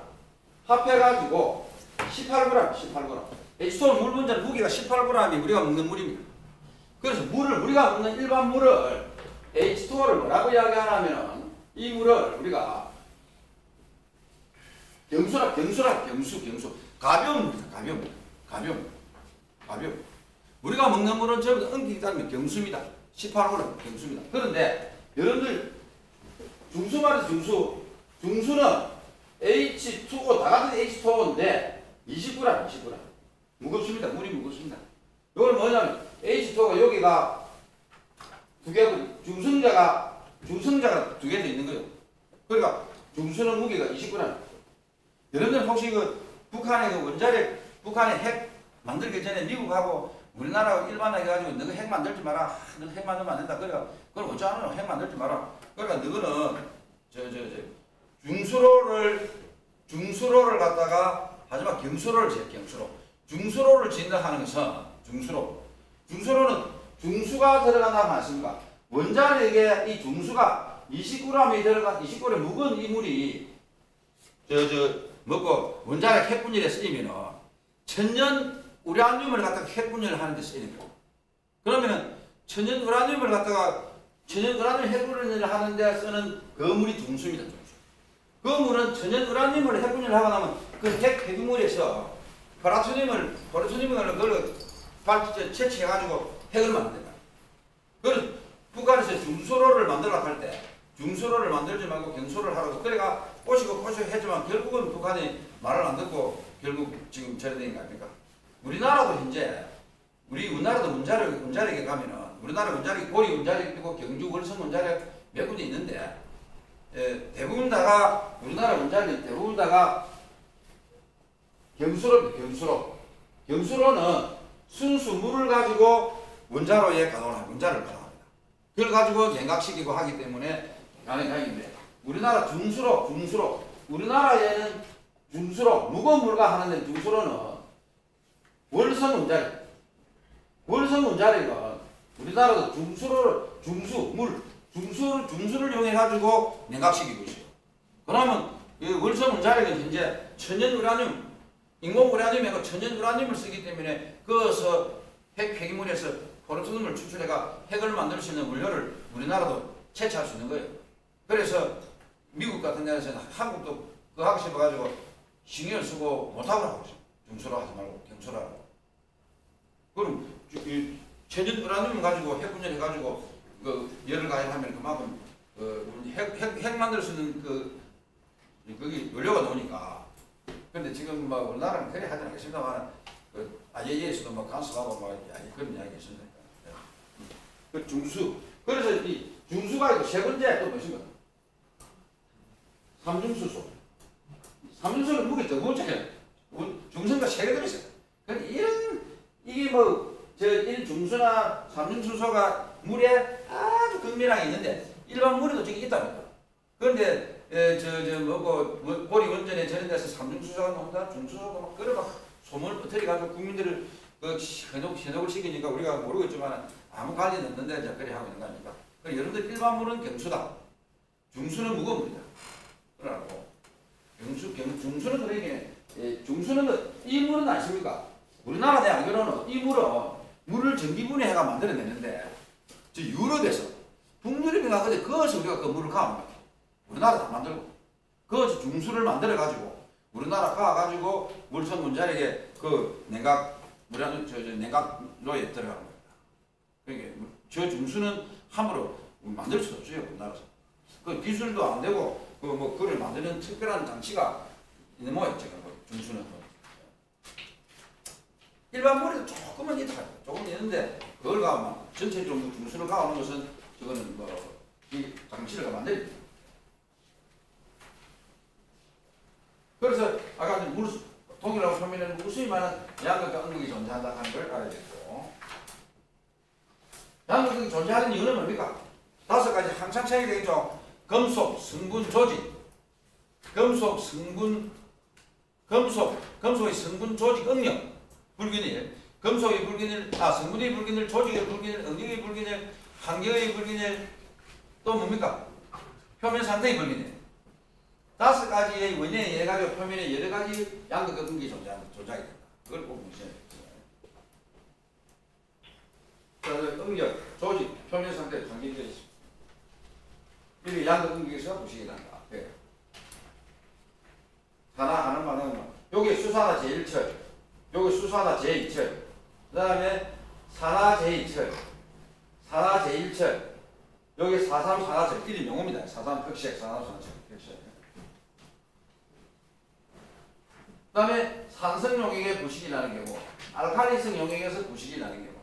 합해가지고 18g. H2O 물 분자는 무게가 18g이 우리가 먹는 물입니다. 그래서 우리가 먹는 일반 물을 H2O를 뭐라고 이야기하냐면 이 물을 우리가 경수. 가벼운 물이다. 가벼운. 우리가 먹는 물은 전부 다 음극이 따르면 경수입니다. 18g 경수입니다. 그런데 여러분들 중수 말해서 중수는 H2O 다 같은 H2O인데 20g. 무겁습니다. 물이 무겁습니다. 이걸 뭐냐면 H2O가 여기가 두 개, 중성자가 두 개 더 있는 거예요. 그러니까 중수는 무게가 20g. 여러분들 혹시 북한의 핵 만들기 전에 미국하고 우리나라 일반하게 가지고 너가 핵 만들지 마라. 너 핵 만들면 안 된다. 그래. 그럼 어쩌하노? 핵 만들지 마라. 그러니까 너는 중수로를 갖다가 하지만 경수로를 지어. 중수로를 짓는다 하는 것은 중수로는 중수가 들어간다고 하십니까? 원자력에 이 중수가 20g이 들어가 20g 묵은 이 물이 먹고 원자력 핵분열에 쓰이면은 천연 우라늄을 갖다가 핵분열을 하는 데 쓰이는 거예요. 그러면은 천연 우라늄을 갖다가 천연 우라늄 핵분열을 하는 데 쓰는 그 물이 중수입니다. 그 물은 천연 우라늄을 핵분열을 하고 나면 그 핵폐기물에서 플루토늄을 그걸 채취해가지고 핵을 만든다. 그래서 북한에서 중수로를 만들려고 할 때 중수로를 만들지 말고 경수로를 하라고 그래가 꼬시고 했지만 결국은 북한이 말을 안 듣고 결국 지금 저래 된 거 아닙니까? 우리나라도 현재 우리나라도 원자력에 가면은 우리나라 원자력이 고리 원자력이 있고 경주 월성 원자력 몇 군데 있는데 대부분 다가 우리나라 원자력은 대부분 다가 경수로는 순수 물을 가지고 원자로에 원자를 가동합니다. 그걸 가지고 냉각시키고 하기 때문에 가능합니다. 우리나라 중수로 우리나라에는 중수로 무거운 물과 하는데 중수로는 월성 원자력은 우리나라도 중수를 이용해 가지고 냉각시키고 있어요. 그러면 월성 원자력은 현재 천연 우라늄 인공 우라늄이고 천연 우라늄을 쓰기 때문에 그것서 핵 폐기물에서 플루토늄을 추출해가 핵을 만들 수 있는 원료를 우리나라도 채취할 수 있는 거예요. 그래서 미국 같은 데서는 한국도 그 하고 싶어가지고 신경을 쓰고 못하고 하고 있어요. 중수로 하지 말고 경수로 하라고. 그럼 천연 우라늄 가지고 핵 분열해가지고 그 열을 가열하면 그만큼 핵 만들 수 있는 거기 원료가 나오니까. 근데 지금 뭐 우리나라는 그래 하지 않겠습니다만 그 IAEA에서도 뭐 간섭하고 뭐 그런 이야기 있습니다. 그 중수. 그래서 이 중수가 있고 세 번째 또 무엇인가? 삼중수소. 삼중수는 무게 더 무겁잖아요. 중성과 세개 들어있어요. 근데 이게 이런 중수나 삼중수소가 물에 아주 극밀하게 있는데 일반 물에도 저기 있답니다. 그런데 보리 원전에 저런 데서 삼중수소가 나온다, 중수소가 막 그래 막 소문을 퍼뜨려가지고 국민들을 현혹을 시키니까 우리가 모르고 있지만 아무 관련이 없는데 이제 그래 하고 있는 거 아닙니까? 여러분들 일반 물은 경수다. 중수는 무거운 물이다. 그러라고. 중수는 그러기에 중수는 이 물은 아십니까? 우리나라 내 알기로는 이 물을 전기분해해가 만들어내는데 저 유럽에서 북유럽에 가거든 그것을 우리가 그 물을 가옵니다. 우리나라 다 만들고 그것을 중수를 만들어가지고 우리나라 가가지고 물성 문자력에 그 냉각로에 들어가는 겁니다. 그러니까 저 중수는 함부로 만들 수 없어요. 우리나라에서. 그 기술도 안 되고 그걸 만드는 특별한 장치가 있는 모양이죠. 중수는 일반 물에도 조금은 있다. 조금 있는데 그걸 가면 전체적으로 중수를 가오는 것은 저거는 이 장치를 만들죠. 그래서 아까 독일하고 소면에는 무수히 많은 양극과 음극이 존재한다 하는 걸 알아야겠고, 양극이 존재하는 이유는 뭡니까? 5가지 항상 차이가 되겠죠. 금속, 성분, 조직. 금속의 성분, 조직, 응력, 불균일. 금속의 불균일, 성분의 불균일, 조직의 불균일, 응력의 불균일, 환경의 불균일, 또 뭡니까? 표면 상태의 불균일. 5가지의 원인에 의해 가지고 표면에 여러 가지 양극과 음극이 존재하게 된다. 그걸 꼭 무시해야 됩니다. 응력, 조직, 표면 상태, 환경이 되어 있습니다. 이게 양극 음극에서 무시해야 된다. 네. 하나 하는 말은 여기 수산화 제1철, 여기 수산화 제2철, 그 다음에 산화 제2철, 산화 제1철, 여기 4.3 산화철, 이름 용어입니다. 4.3 흑색, 4.3 산화철, 흑색. 그 다음에 산성 용액의 부식이 나는 경우, 알칼리성 용액에서 부식이 나는 경우,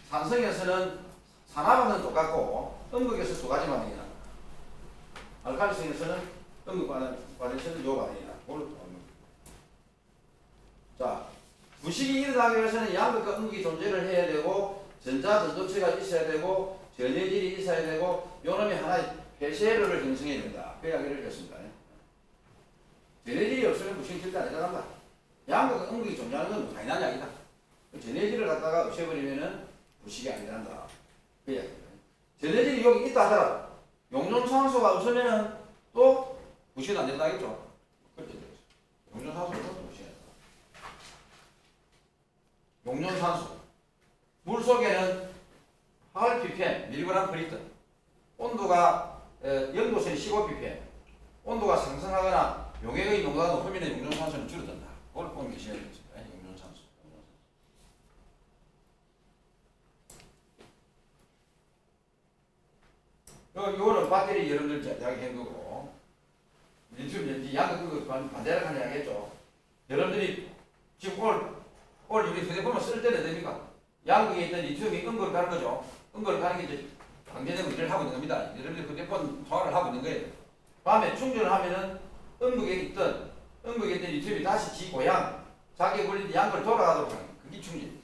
산성에서는 산화반은 똑같고 음극에서 2가지 반응이 납니다. 알칼리성에서는 음극 반응에서는 요 반응이 납니다. 자, 부식이 일어나기 위해서는 양극과 음극이 존재를 해야 되고 전자전도체가 있어야 되고 전해질이 있어야 되고 요놈이 하나의 폐쇄로를 형성해야 된다. 그 이야기를 했습니다. 전해질이 없으면 부식이 절대 안 일어난다. 양극과 음극이 존재하는 건 당연한 이야기다. 전해질을 갖다가 없애버리면은 부식이 안 일어난다. 그 이야기입니다. 전해질이 여기 있다 하더라도 용존산소가 없으면은 또 부식이 안 된다겠죠. 그렇게 되죠. 용존산소가 없으면 부식이 안 된다. 용존산소. 물 속에는 8ppm, 밀그램 per 리터. 온도가 0도선 15ppm. 온도가 상승하거나 용액의 농도가 높으면 용존산소는 줄어든다. 그걸 꼭 계셔야 되겠습니다. 용존산소. 이거는 배터리 여러분들 이야기한 거고, 리튬 양극 반대를 하는 이야기했죠. 여러분들이 지금 오늘 우리 휴대폰을 쓸 때는 됩니까? 양극에 있던 리튬이 음극을 가는 거죠. 음극을 가는 게 이제 방전되고 일을 하고 있는 겁니다. 여러분들 휴대폰 통화를 하고 있는 거예요. 밤에 충전을 하면은 음극에 있던 리튬이 다시 지 고향, 자기 걸린 양극을 돌아가도록 하는 거예요. 그게 충전.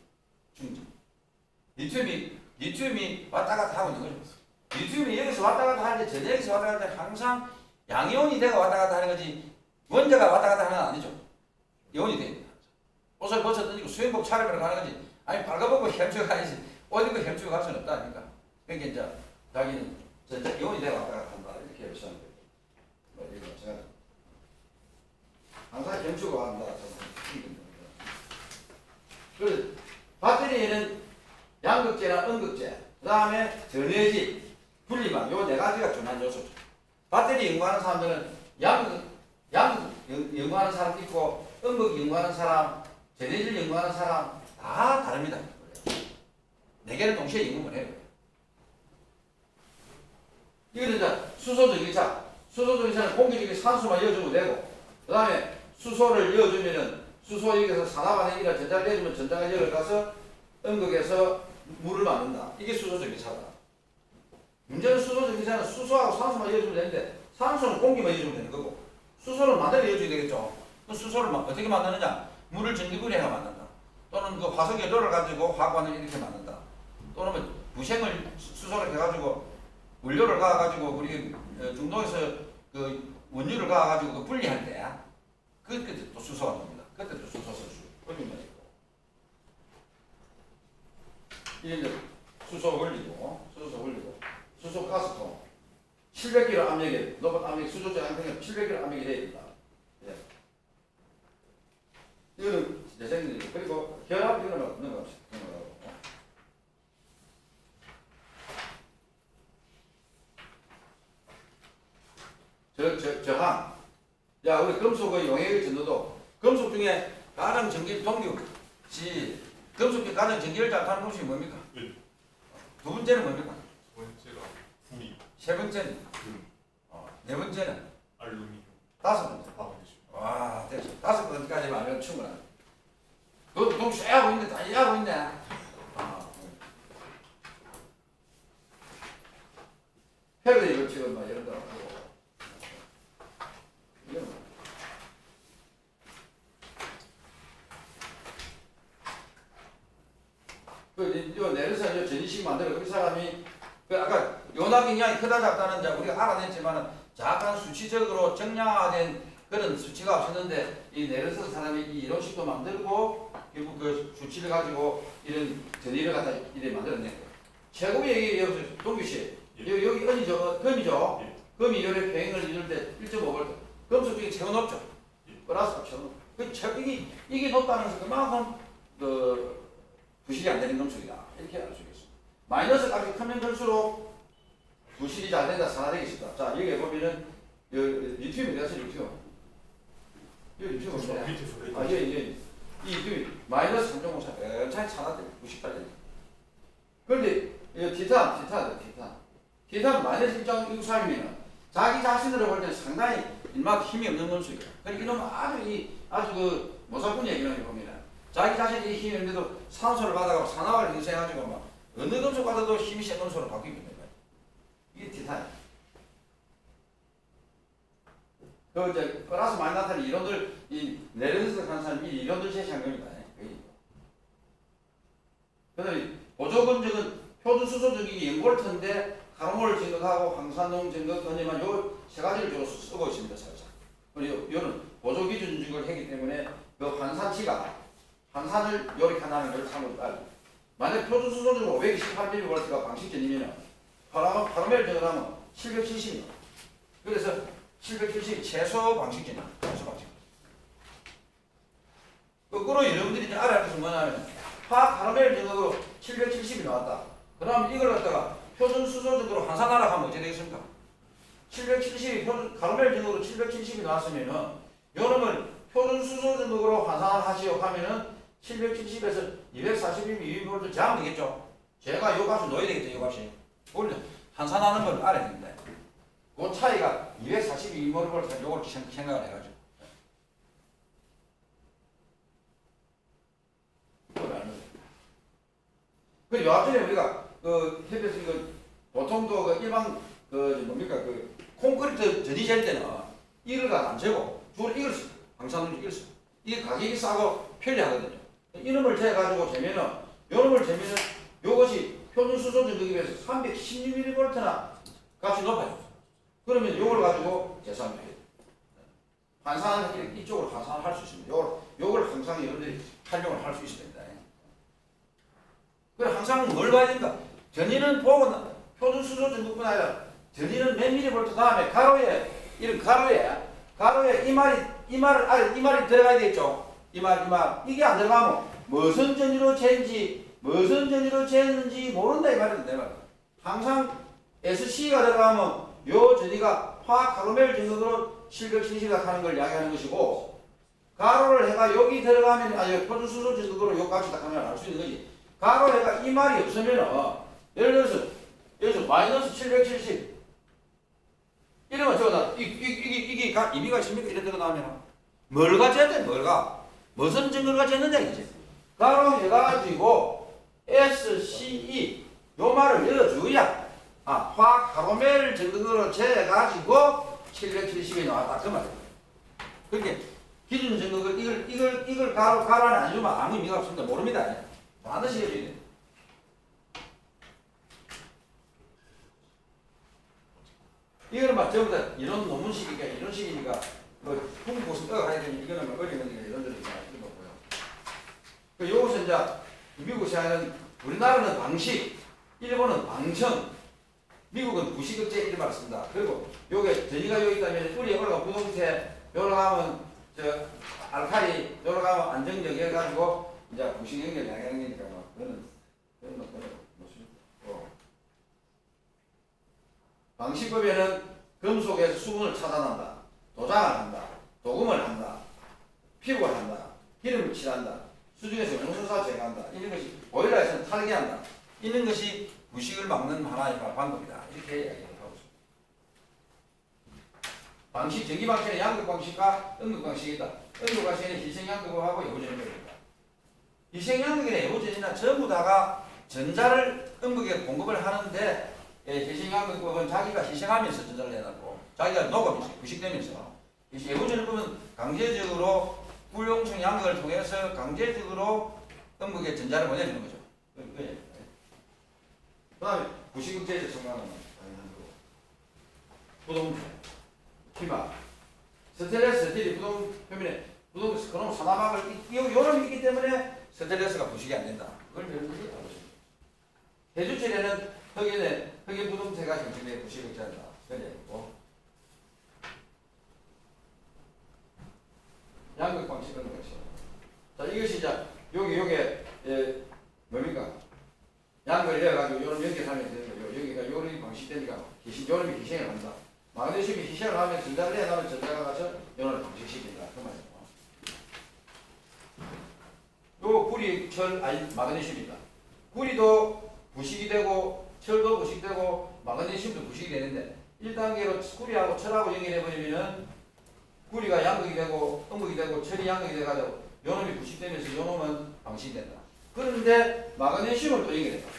리튬이 왔다 갔다 하고 있는 거죠. 리튬이 여기서 왔다 갔다 하는데 저기서 왔다 갔다 하는데 항상 양이온이 돼가 왔다 갔다 하는 거지 원자가 왔다 갔다 하는 건 아니죠. 이온이 됩니다. 옷을 벗어 던지고 수영복 차림으로 가는 거지. 아니 발가벗고 헤엄쳐 가야지. 옷 입고 헤엄쳐 갈 수는 없다 아닙니까? 그러니까 이제 자기는 전자 이온이 돼가 왔다 갔다 한다 이렇게 표시하는 거예요. 제가 항상 헤엄치고 한다. 그래서 배터리에는 양극재나 음극재, 그 다음에 전해질, 분리막 요 4가지가 중요한 요소죠. 배터리 연구하는 사람들은 양극 연구하는 사람 있고 음극 연구하는 사람, 전해질 연구하는 사람 다 다릅니다. 네 개를 동시에 임금을 해요. 이거는 이제 수소 전기차. 수소 전기차는 공기중에 산소만 이어주면 되고, 그 다음에 수소를 이어주면은 수소 여기서 산화반응이나 전자를 내주면 전자가 열을 가서 음극에서 물을 만든다. 이게 수소 전기차다. 문제는 수소 전기차는 수소하고 산소만 이어주면 되는데 산소는 공기만 이어주면 되는 거고 수소는 마늘을 이어줘야 되겠죠. 그 수소를 어떻게 만드느냐? 물을 전기분해해서 만든다. 또는 그 화석연료를 가지고 화관을 이렇게 만든다. 또는 뭐 부생을 수소를 해가지고 원료를 가가지고 우리 중동에서 그 원유를 가가지고 그 분리할 때 그때 또 수소가 나옵니다. 그때도 수소 선수 올리면 있고 이게 이제 수소 올리고 수소 가스통 700kg 압력에 높은 압력 수소자 양평에 700kg 압력이 돼야 된다. 예. 이거는 재생들이고 그리고 결합 이거는 넘어갑시다. 저항. 야, 우리 금속의 용액의 전도도 금속 중에 가장 전기 동력이 금속 중에 가장 전기를 잘 타는 금속이 뭡니까? 네. 두 번째는 뭡니까? 두 번째가 구리, 세 번째는 금, 네 번째는 알루미늄, 다섯 번째. 와, 됐어. 다섯 번째까지만 하면 충분하다. 너도 너무 쇠하고 있네, 다 이해하고 있네. 헤르데 이거 지금 막 이런 거 하고. 이건 뭐. 요 내려서 요 전이식 만들어 그 사람이 그 아까 요나경량이 크다 작다는 자 우리가 알아냈지만은 약간 수치적으로 정량화된 그런 수치가 없었는데 이 내려서 사람이 이 이론식도 만들고 결국 그 수치를 가지고 이런 전이를 갖다 이래 만들어낸 거예요. 최고의 얘기 여기서 동규 씨 여기 은이죠 금이죠. 금이 요래 평행을 이룰 때 1.5V 금속 중에 최고 높죠. 플러스 최고 이게 높다는 것은 그만큼 그 부실이 안 되는 금속이다. 이렇게 알 수 있겠습니다. 마이너스 값이 크면 클수록 부실이 잘 된다, 산화되기 쉽다. 자, 여기 보면은, 리튬이 어디 갔어, 리튬? 여기 리튬 없네. 아, 이 리튬이 마이너스 3.54. 엄청 산화돼, 98년. 그런데, 티탄 마이너스 1.63이면 자기 자신으로 볼 때는 상당히 일막 힘이 없는 금속이야. 그러니까 이놈은 아주 그 모사꾼 얘기를 보면은 자기 자신이 힘이 있는데도 산소를 받아가고 산화를 형성해가지고 막 어느 금속 받아도 힘이 센 금속으로 바뀌게 됩니다. 이게 티탄이야. 그 이제 플러스 많이 나타나는 이론들 이 내려서 가는 사람 이 이론들 제시한 겁니다. 그다음에 보조금속은 표준 수소 전기기 연골트인데 카르몰 증거하고 황산동 증거 건이만 요 세 가지를 주로 쓰고 있습니다. 살짝. 그리고 요는 보조 기준 증거를 했기 때문에 그 환산치가 환산을 요렇게한다는 걸 참고로 따르고 만약 표준 수소는 528mV가 방식전이면 파라멜 전환하면 770이에요. 그래서 770이 최소 방식전이야. 최소 방식. 거꾸로 여러분들이 이제 알아야 할 것은 뭐냐면 파라멜 전환으로 770이 나왔다. 그 다음에 이걸 갖다가 표준 수소 정도로 환산하라 하면 어떻게 되겠습니까? 770이 카르멜 전환으로 770이 나왔으면은 요놈을 표준 수소 정도로 환산하시오 하면은 770에서 242mV 제하면 되겠죠. 제가 요 값을 넣어야 되겠죠. 요 값이. 원래 환산하는 걸 알아야 됩니다. 그 차이가 242mV 요걸 생각을 해가지고. 그걸 알면 돼. 그 요 앞전에 우리가 그 협에서 이거 보통도 그 일반 그 뭡니까 그 콘크리트 전이 잴 때는 이걸 안 재고 주로 이걸 써. 방사능 이걸 써. 이게 가격이 싸고 편리하거든요. 이놈을 재가지고 재면은, 요놈을 재면은, 요것이 표준 수소 전기에 비해서 316mV나 값이 높아요. 그러면 요걸 가지고 계산을 해요. 환산을 이쪽으로 환산을 할 수 있습니다. 요걸 항상 여러분들이 활용을 할 수 있습니다. 그래, 항상 뭘 봐야 된다? 전이는 보고, 표준 수소 전기뿐 아니라, 전이는 몇 mV 다음에 가로에, 이런 가로에 이말이 들어가야 되겠죠? 이말. 이게 안 들어가면 무슨 전지로 쟀는지 모른다 이 말이야. 내 말. 항상 SC가 들어가면 요 전이가 화카르멜 증거로 770가 하는 걸 이야기하는 것이고 가로를 해가 여기 들어가면 표준 수소 증거로 요 값이 딱 하면 알 수 있는 거지. 가로해가 이 말이 없으면은 예를 들어서 여기서 마이너스 770 이러면 저거다 이게 의미가 있습니까? 이래 들어 나오면 뭘 가져야 돼? 무슨 증거를 가져야 되는데 이제 가로해가지고 SCE 요 말을 열어줘야 화 가로멜 증거로 재가지고 770이 나왔다 그 말이야. 그렇게 기준 증거를 이걸 가로 안에 안 주면 아무 의미가 없습니다. 모릅니다. 반드시 해줘야 돼. 이거는 막 전부 다 이런 논문식이니까 이런 식이니까 뭐 풍부고스 떠가야 되니 이거는 뭐 어려운 거니까 이런 데로 이런 거고요. 그 요것은 이제 미국이 하는 우리나라는 방식, 일본은 방청, 미국은 부식극제 이런 말을 씁니다. 그리고 요게 전이가 여기 있다면 뿌리 올라가 부동태 요러 가면 저 알칼리 요러 가면 안정적 해가지고 이제 부식연결 양양이니까 뭐 그거는 방식법에는 금속에서 수분을 차단한다, 도장을 한다, 도금을 한다, 피부를 한다, 기름을 칠한다, 수중에서 용소사 제거한다. 이런 것이 보일러에서는 탈기한다. 이런 것이 부식을 막는 하나의 방법이다. 이렇게 이야기하고 있습니다. 방식, 전기 방식은 양극 방식과 음극 방식이 있다. 음극 방식은 희생양극하고 여부전입니다. 희생양극이나 여부전이나 전부 다가 전자를 음극에 공급을 하는데 희생양극법은 자기가 희생하면서 전자를 내놨고 자기가 녹으면서 부식되면서 여부전입법은 강제적으로 불용성 양극을 통해서 강제적으로 음극에 전자를 보내주는 거죠. 그 다음에 부식극제에서 청각은 당연한 거고 부동, 피막, 스테레스, 스틸이 부동 표면에 부동 그럼 산화막을 요놈이 있기 때문에 스테레스가 부식이 안 된다. 그걸 여러분들이 알고 있습니다. 해주철에는 흑인 부동체가 형성돼 부식극제한다. 그래고 양극 방식은 것이죠. 자 이것이 이제 요게 뭡니까? 양극을 내어가지고 요런 연결하면 되는 거죠. 여기가 요런 방식 되니까 요놈이 희생을 한다. 마그네슘이 희생을 하면 전자를 내놔면 전자가 가서 요놈을 방식시킨다. 그 말이죠. 요 구리, 철, 마그네슘이다. 구리도 부식이 되고 철도 부식되고 마그네슘도 부식이 되는데 1단계로 구리하고 철하고 연결해버리면은 구리가 양극이 되고 음극이 되고 철이 양극이 돼가지고 요놈이 부식되면서 요놈은 방식이 된다. 그런데 마그네슘을 또 연결했다.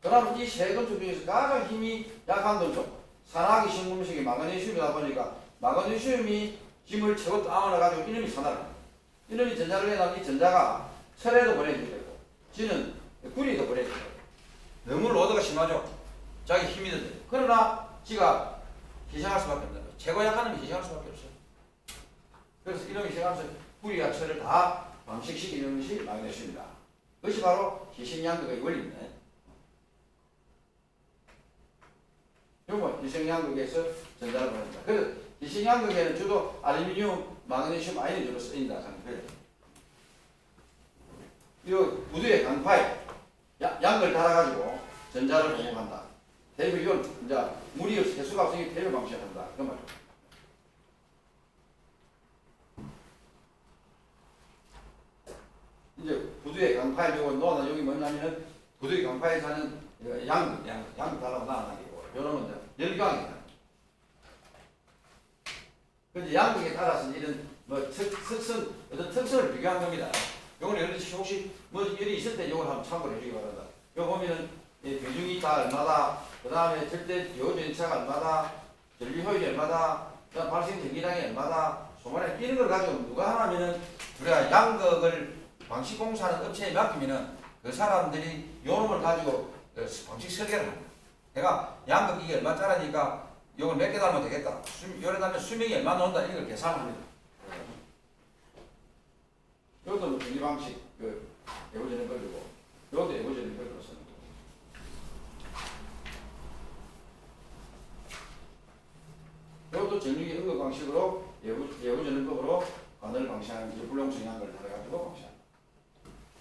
그러면 이 세 금속 중에서 가장 힘이 약한 금속 산화기 신금속이 마그네슘이다 보니까 마그네슘이 힘을 최고 따만해가지고 이놈이 산화를 합니다. 이놈이 전자를 내놔면 이 전자가 철에도 보내주게 되고 지는 구리도 보내주게 되고 너무 로드가 심하죠. 자기 힘이 든다. 그러나 지가 희생할 수밖에 없는 거예요. 최고 약한 놈이 희생할 수밖에 없어요. 그래서 이놈이 희생하면서 구리와 철을 다 방식시키는 것이 마그네슘이다. 그것이 바로 희생양극의 원리입니다. 요거 희생양극에서 전자를 보낸다. 그래서 희생양극에는 주로 알루미늄, 마그네슘 아연이 주로 쓰인다. 이 우두의 강파에 양을 달아가지고 전자를 공급한다. 대입을 이건 이제 물이 해수가 없으니 대입 방식을 한다. 그 말이에요. 이제 부두의 강파에 요거 넣어놔. 여기 뭐냐면은 부두의 강파에 사는 양극 달라고 나눠나기고 요놈은 이제 열광이다. 근데 양극에 따라서 이런 뭐 어떤 특성을 비교한 겁니다. 요거는 여러분이 혹시 뭐 열이 있을 때 요걸 한번 참고를 해주기 바랍니다. 요 보면은 비중이 다 얼마다, 그 다음에 절대 기호전차가 얼마다, 전류 효율이 얼마다, 그 다음 발생 전기량이 얼마다, 소만에 이런 걸 가지고 누가 하냐면은 우리가 양극을 방식 공사하는 업체에 맡기면은 그 사람들이 요놈을 가지고 방식 설계를 합니다. 내가 양극 이게 얼마짜리니까 요걸 몇 개 달면 되겠다. 요래 달면 수명이 얼마 나온다. 이걸 계산합니다. 요것도 뭐 전기 방식 예고전을 걸리고 요것도 예고전을 걸려서 요것도 전류기 응급 방식으로 예고전을법으로 관을 방식하는 불용성 양극을 달아가지고 방식합니다.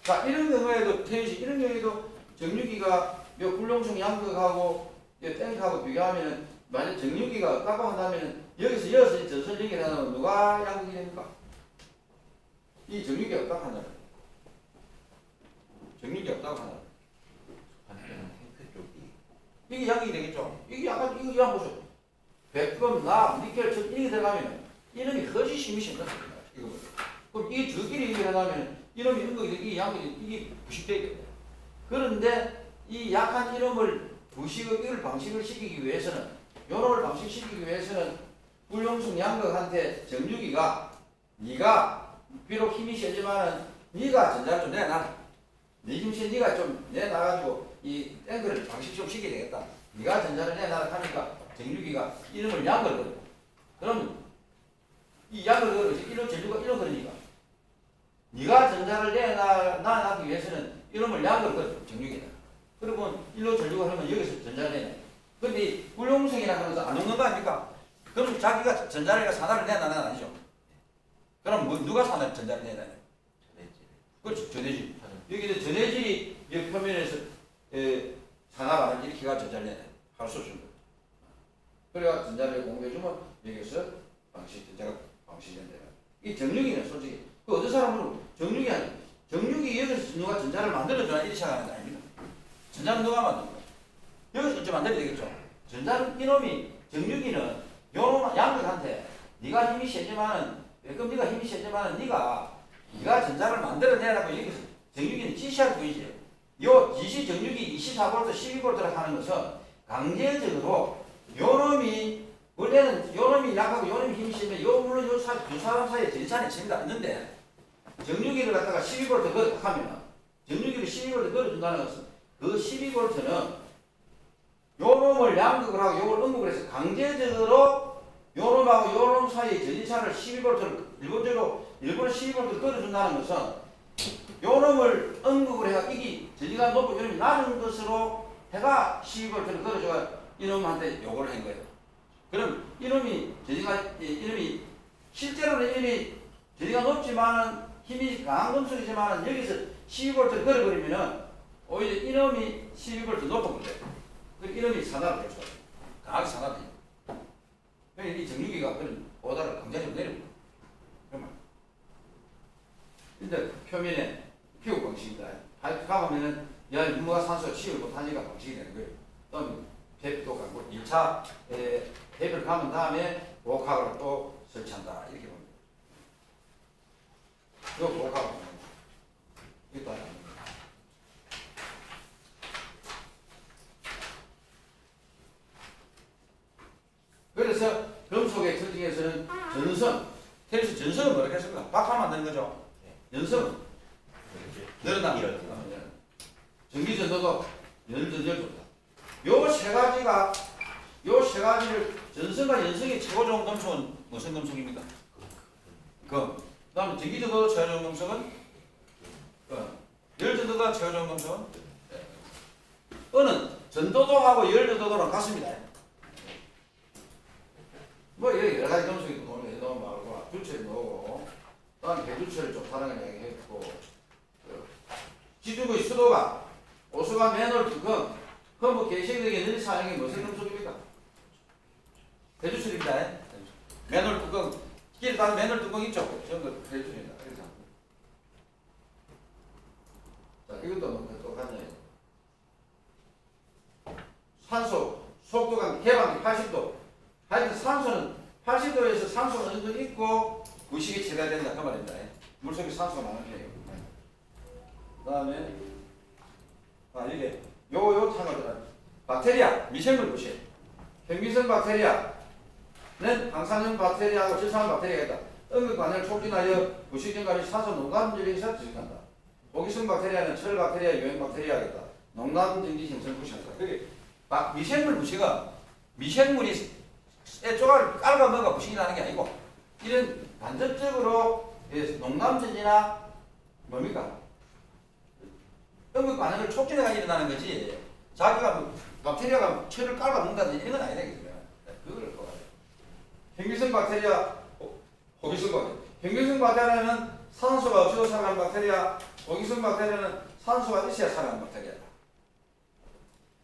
자 이런 경우에도 태유시 이런 경우에도 정류기가 요 불용성 양극하고 탱크하고 비교하면은 만약 정류기가 없다고 한다면 여기서 이어서 전선 연결하면 누가 양극이 됩니까? 이 정류기가 없다고 한다면 정류기가 없다고 한다면 이게 양극이 되겠죠. 이게 약간 이거 한번 보세요. 백금, 납, 니켈, 즉 이게 들어가면 이놈이 허지 힘이 심다. 이거 보세요. 그럼 이 두끼리 이게 들어가면 이놈이 음극이 되고 이 양극이 이게 부식되겠네. 그런데 이 약한 이놈을 부식을 방식을 시키기 위해서는 요놈을 방식시키기 위해서는 불용성 양극한테 정유기가 네가 비록 힘이 세지만은 네가 전자를 좀 내놔. 네 힘세 네가 좀 내놔가지고 이 앵글을 방식 좀 시켜야 되겠다. 네가 전자를 내놔라 하니까 정유기가 이름을 양을 걸어. 그러면 이 양을 걸어서 이런 전류가 이런 거니까 네가 전자를 내놔기 위해서는 이름을 양을 걸어. 정유기다. 그리고 일로 전류가 하면 여기서 전자를 내놔. 근데 불용성이라 하면서 안 오는 거 아닙니까? 그럼 자기가 전자를 산화를 내놔는 아니죠. 그럼 뭐 누가 산화 전자를 내놔요? 그렇죠. 전해질. 여기는 전해질이 이 표면에서 산화를 일으키가 전자를 내놔요. 할 수 없습니다. 그래야 전자를 공유해주면 여기서 전자가 방식이 된다. 이 정육이는 솔직히 그 어떤 사람은 정육이 아니에요. 정육이 여기서 누가 전자를 만들어줘야 이렇게 생각하는 게 아닙니다. 전자는 누가 만든 거야? 여기서 좀 만들어야 되겠죠. 전자는 이놈이 정육이는 요놈 양극한테 네가 힘이 세지만은 그럼 네가 힘이 세지만은 네가 전자를 만들어내라고 여기서 정육이는 지시할 뿐이지. 요 지시 정육이 24V, 12V라 하는 것은 강제적으로 요놈이 원래는 요놈이 약하고 요놈이 힘이 세면 요 물론 두 사람 사이에 전차는 있습니다. 있는데 정육이를 갖다가 12V 걸어하면 정육이를 12V 걸어준다는 것은 그 12V는 요놈을 양극을 하고 요걸 음극을 해서 강제적으로 요놈하고 요놈 사이의 전기차를 12V를 일본적으로 12V를 끌어준다는 것은 요놈을 음극을 해가 이게 전기가 높고 요놈이 낮은 것으로 해가 12V를 끌어줘야 이놈한테 요걸 한 거예요. 그럼 이놈이 이놈이 실제로는 이놈이 전기가 높지만은 힘이 강한 금속이지만은 여기서 12V를 걸어버리면은 오히려 이놈이 12V 높은 거예요. 이놈이 산화를 해줘. 강하게 산화돼. 그러니까 이 정유기가 그런 오다를 강제적으로 내립니다. 근데 표면에 피우 방식이다. 가보면은 열 유무가 산소가 치유를 못하니까 방식이 되는 거예요. 또 대표도 가고 1차 대표를 가면 다음에 복합을 또 설치한다. 이렇게 봅니다. 이 복합을 이것도 아닙니다. 그래서 금속의 특징에서는 전선, 그래서 전선은 뭐라고 했습니까? 박하 만드는 거죠. 연성은 늘어나는 거죠. 전기전도도 열전도다. 요 세 가지를 전선과 연성이 최고 좋은 금속은 무슨 금속입니까? 그 다음에 전기전도도 최고 좋은 금속은 열전도가 최고 좋은 금속은 은은 전도도하고 열전도도랑 같습니다. 뭐 여러 가지 금속이 있고 너무 많고 주체를 넣고 또한 배주체를 좋다는 걸 얘기했고 지중의 수도가 오수가 맨홀 두금 흠뻑 개식력에 늘 사용이 무슨 금속입니까? 배주체입니다. 맨홀 두금 길 다 맨홀 두금 있죠? 전부 배주체입니다. 자 이것도 똑같네요. 산소 속도가 개방이 80도. 하여튼 산소는 80도에서 산소가 어느 정도 있고 구식이 최대화 된다 그 말입니다. 물속에 산소가 많은 편이에요. 그 다음에 이게 요 창을 박테리아 미생물 보시에요. 현미성 박테리아는 방사능 박테리아하고 질소한 박테리아가 있다. 음극 반응을 촉진하여 부식증가를 산소 농담증기에서 지식한다. 고기성 박테리아는 철 박테리아, 유행 박테리아가 있다. 농담증기 형성 부식한다. 그게 미생물 부식은 미생물이 쪼가를 깔아 먹어가 부식이 나는 게 아니고 이런 간접적으로 농담전이나 뭡니까? 음극 반응을 촉진해가 일어나는 거지 자기가 박테리아가 철을 깔아 먹는다든지 이런 건 아니다. 그걸 봐야 돼. 현미성 박테리아, 고기성 박테리아. 현미성 박테리아는 산소가 없어도 살아가는 박테리아, 고기성 박테리아는 산소가 있어야 살아가는 박테리아다.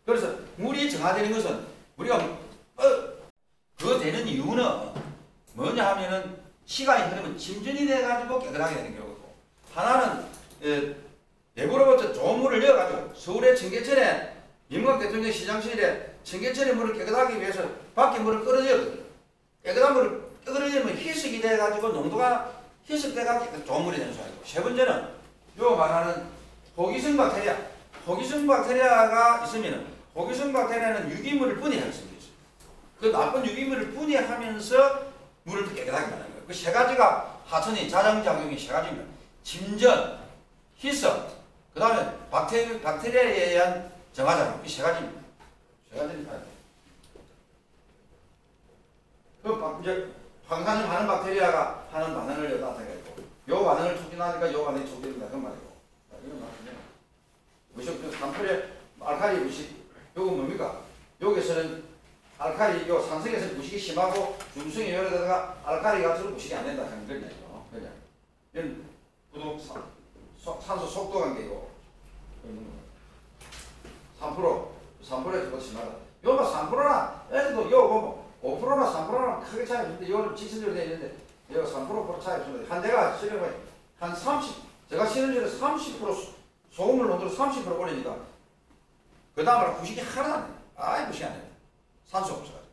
그래서 물이 정화되는 것은 우리가 그거 되는 이유는 뭐냐 하면은 시간이 흐르면 침전이 돼가지고 깨끗하게 되는 경우고 하나는 내부로부터 좋은 물을 넣어가지고 서울의 청계천에 임각 대통령 시장실에 청계천의 물을 깨끗하게 위해서 밖에 물을 끌어내거든요. 깨끗한 물을 끌어내면 희석이 돼가지고 농도가 희석돼가지고 좋은 물이 되는 소리고. 세 번째는 요 말하는 호기성 박테리아. 호기성 박테리아가 있으면은 호기성 박테리아는 유기물을 분해할 수 있어요. 그 나쁜 유기물을 분해하면서 물을 깨끗하게 만드는 거예요. 그 세 가지가 하천의 자정작용이 세 가지입니다. 침전, 희석, 그 다음에 박테리아에 의한 정화작용. 이 세 가지입니다. 세 가지입니다. 이제 황산염 하는 박테리아가 하는 반응을 나타내고 요 반응을 촉진하니까 요 반응이 촉진된다. 그 말이고. 이런 말이에요. 무식, 산불의 알칼리 무식. 요거 뭡니까? 여기서는 알칼리, 요 산성에서는 무식이 심하고 중성이 열에다가 알칼리 갈수록 무식이 안 된다 하는 거죠. 그냥 이런 부동 산소 속도 관계이고 3%에 조금 심하다. 요거 3%나 애들도 요거 뭐 5%나 3%나 크게 차이 없는데 요거는 지천적으로 되어 있는데 요거 3% 차이 없습니다. 한 대가 실험에 한 30, 제가 실험실에 30% 소금물 농도를 30% 올리니까 그 다음으로 부식이 하나도 안 돼요. 아예 부식이 안 돼요. 산소 없어가지고.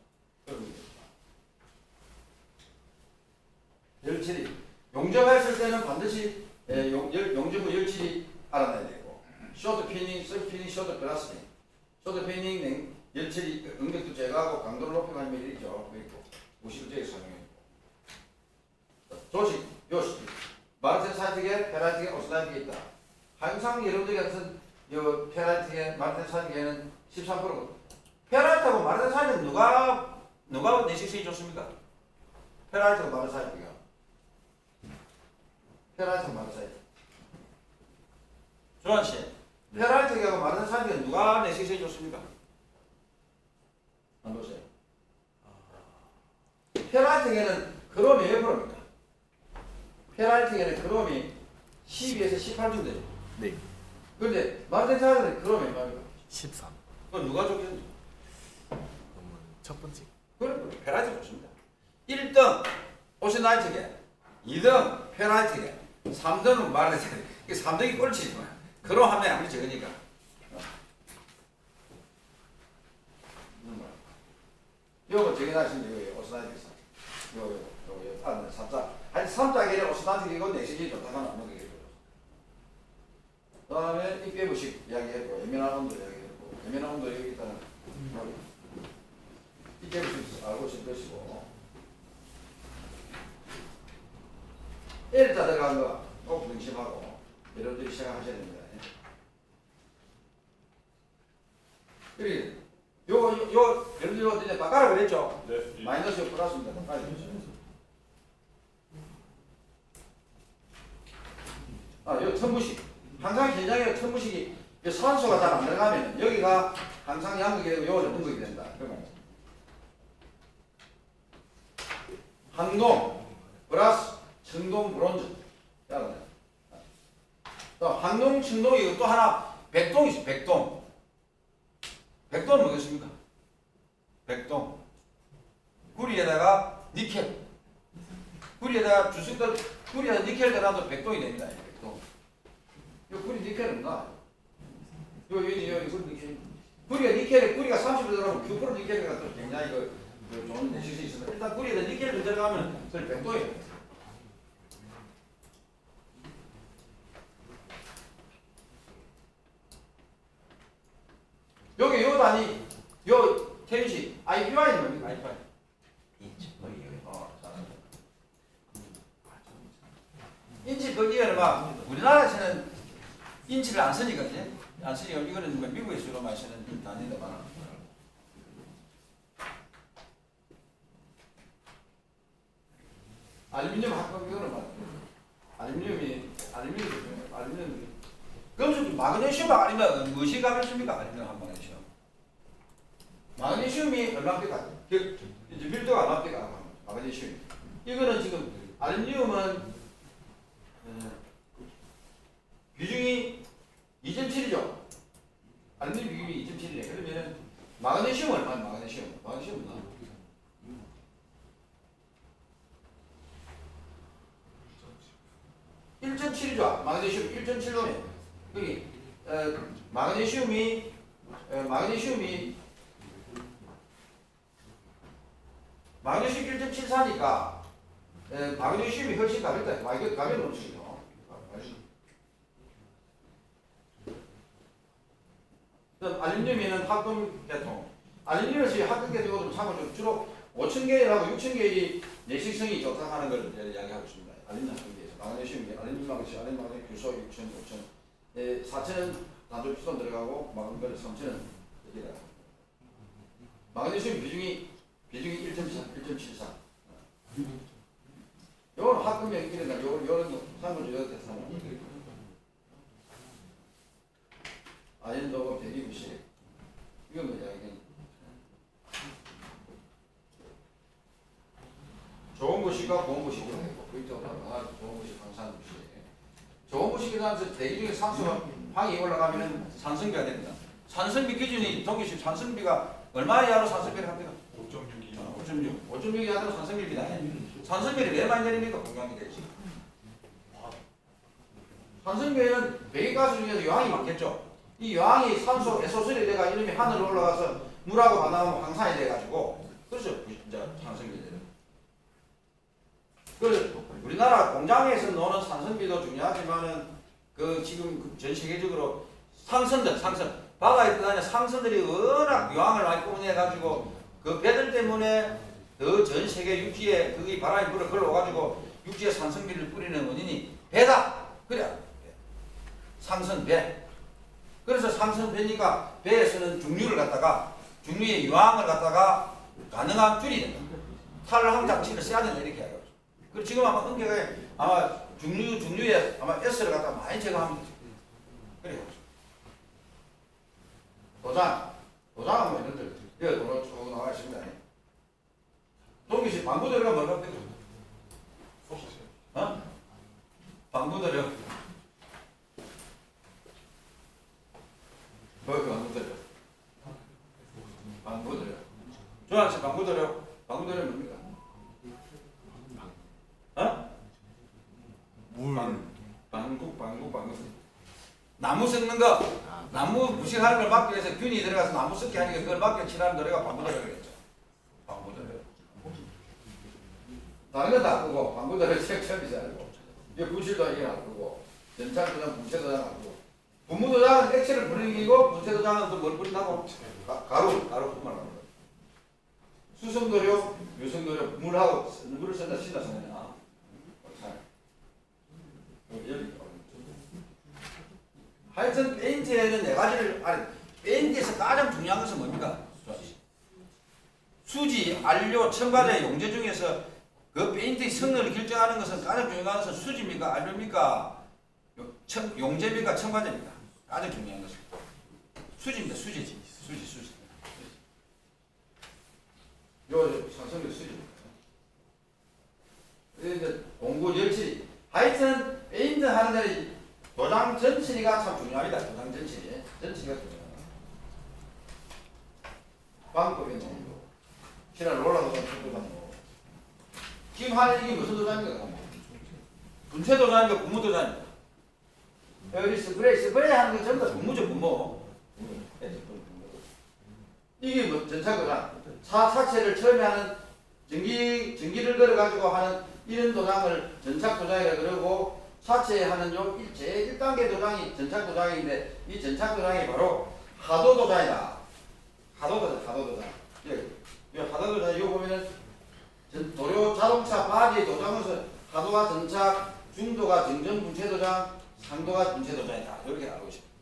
열칠이. 용접했을 때는 반드시 용접의 열칠이 알아내야 되고, 쇼트 피닝, 서브 피닝, 쇼트 플라스팅. 쇼트 피닝 열칠이 응격도 제거하고 강도를 높이고 하면 이렇죠. 그리고 무실제에 사용했고. 조식, 요식. 마르텐사이트계, 페라이트계, 오스나이트계 있다. 항상 여러분들이 같은 요 페라이트계, 마르텐사이트계는 13%거든. 페라이트하고 마르텐사이트는 누가 내식성이 좋습니까? 페라이트하고 마르텐사이트가. 페라이트하고 마르텐사이트. 조한씨, 페라이트하고 마르텐사이트가 누가 내식성이 좋습니까? 안 보세요. 페라이트계는 크롬이 몇 프로입니까? 페라이트계는 크롬이 12에서 18 정도 되죠. 네. 그런데 마르텐사이트는 크롬이 얼마입니까? 13. 그건 누가 좋겠는지? 첫 번째. 그럼 페라이트 좋습니다. 1등 오시나이트계, 2등 페라이트계, 3등은 마르텐사이트. 이게 3등이 꼴찌지만 그럼 하면 아무리 적으니까. 요거 정해놨습니다. 요거 오시나이트계. 요거 아, 3자. 아니 3자계를 오시나이트계고 내식이 좋다고 하면 아무 얘기죠. 그 다음에 입계부식 이야기했고 예민한 온도 이야기했고 예민한 온도 여기 있다는 입계부식 알고 있을 것이고 L자 들어간 거 꼭 명심하고 여러분들이 생각하셔야 됩니다. 그리고 여러분들 어떻게 바꿔라 그랬죠? 네. 마이너스 플러스입니다. 바꿔주세요. 요 천부식. 항상 현장에 천부식이 산소가 잘 안 들어가면 여기가 항상 양극이 되고 요거는 음극이 된다. 항동 플러스 청동 브론즈. 또 항동 청동이 또 하나 백동이 있어. 백동. 백동은 뭐겠습니까? 백동. 구리에다가 니켈. 구리에다가 주식들 구리에다 니켈 들어가도 백동이 됩니다. 백동. 요 구리 니켈은 나. 요 구리 니켈. 구리가 30% 들어가면 9% 니켈이 또 굉장히 좋은 내실수 있습니다. 일단 구리에다 니켈을 들어가면 그걸 백동이에요. 여기 요 단위, 요 태윤씨, IPY는 뭡니까? IPY. 인치 거기에는 막 우리나라에서는 인치를 안 쓰니까 안 쓰니까 이거는 뭐 미국에서 주로 많이 쓰는 단위인데 많아. 알루미늄 합금 이거는 막 알루미늄이 금속 마그네슘 아니면 무엇이 가볍습니까? 알루미늄 한 마그네슘. 마그네슘이 얼마입니까? 이제 밀도가 얼마입니까? 마그네슘. 이거는 지금 알루미늄은 비중이 2.7이죠. 알루미늄 비중이 2.7이네. 그러면은 마그네슘은 얼마나? 마그네슘은 얼마? 1.7이죠. 마그네슘 1.7로네. 여기 마그네슘이 마그네슘 1.74니까 마그네슘이 훨씬 가볍다. 가벼운 음식이요. 알루미늄에는 합금 계통. 알루미늄이 합금 계통으로 참을 주로 5,000개하고 6,000개의 내식성이 좋다 하는 걸 이야기하고 있습니다. 알루미늄 합금계에서 마그네슘, 알루미늄 마그네슘, 규소 6,000, 5,000, 4,000은 단조피톤 들어가고 마그네슘 3,000은 여기다. 마그네슘 비중이 1.74. 요건 합금이 있기는 요런 상분주의가 됐잖아. 아연도가 120. 이건 뭐냐, 이게. 좋은 것이가 좋은 것이고, 좋은 것이 방사능 것이. 좋은 것이라는 것은 대기 중에 산소가 황이 올라가면 산성비가 됩니다. 산성비 기준이 동기식 산성비가 얼마 이하로 산성비를 합니까? 5.6. 5.6 이하로 산성비입니다. 산성비를 왜 많이 내립니까? 공감이 되지. 산성비에는 배기가스 중에서 유황이 많겠죠. 이 유황이 산소 애소설이 돼가 이름이 하늘로 올라가서 물하고 만나면 황산이 돼가지고 그래서 이제 산성비 돼요. 그 우리나라 공장에서 노는 산성비도 중요하지만은 그 지금 전 세계적으로 상선 바다에 떠다니는 상선들이 워낙 유황을 많이 뿜어내가지고 그 배들 때문에 더 전 세계 육지에 그게 바람이 불어 걸러가지고 육지에 산성비를 뿌리는 원인이 배다. 그래. 상선 배. 그래서 상선 배니까 배에서는 중류를 갖다가 중류의 유황을 갖다가 가능한 줄이는 탈항 장치를 써야 된다 이렇게 해요. 그리고 지금 아마 흥계가 아마 중류에 아마 S를 갖다가 많이 제거하면 되죠. 그래요. 도장은 뭐 이런들 여기 도로 쭉 나와 있습니다. 동기씨 방구 들어가면 뭐가 되죠? 어? 방구 들어. 거기 방구 들어. 방구 들어. 조한씨 방구 들어. 방구 들어 뭡니까? 어? 물. 방구. 나무 썩는 거. 나무 부식하는 걸 막기 위해서 균이 들어가서 나무 썩게 하니까 그걸 막기 칠하는 노래가 방구 들어 그랬죠. 방구 들어. 다른 건 다 끄고 방구 들어 책처리지 않고. 이게 분실도 이게 안 끄고. 전차도장, 분체도장 안 끄고. 분무도장은 액체를 뿌리기고 분체도장은 또 뭘 뿌린다고? 가루뿐만 아니라. 수성도료, 유성도료, 물을 쓴다 신다 쓰느냐. 하여튼 페인트에는 네 가지를 페인트에서 가장 중요한 것은 뭡니까? 수지, 안료, 첨가제, 용제 중에서 그 페인트의 성능을 결정하는 것은 가장 중요한 것은 수지입니까? 안료입니까? 용제입니까? 첨가제입니까? 가장 중요한 것은 수지입니다. 수지. 요 산성비 수지입니다. 이제 공구 열칠이 하여튼 페인트 하는 데는 도장 전치리가 참 중요합니다. 도장 전치리가 중요합니다. 방법이 너무 실을 올라가서 도장 지금 하는 이게 무슨 도장입니까? 분체 도장입니까? 분무 도장입니까? 여기 스프레이 하는 게 전부 다 분무죠, 분무. 이게 뭐 전차 도장. 차 자체를 처음에 하는 전기를 걸어가지고 하는 이런 도장을 전착 도장이라 그러고 차체에 하는 요 제 1단계 도장이 전착 도장인데 이 전착 도장이 바로 하도 도장이다. 하도 도장. 이 하도 도장 이거 보면은 도료 자동차 바디 도장에서 하도가 전착, 중도가 정전 분체 도장, 상도가 분체 도장이다. 이렇게 알고 있습니다.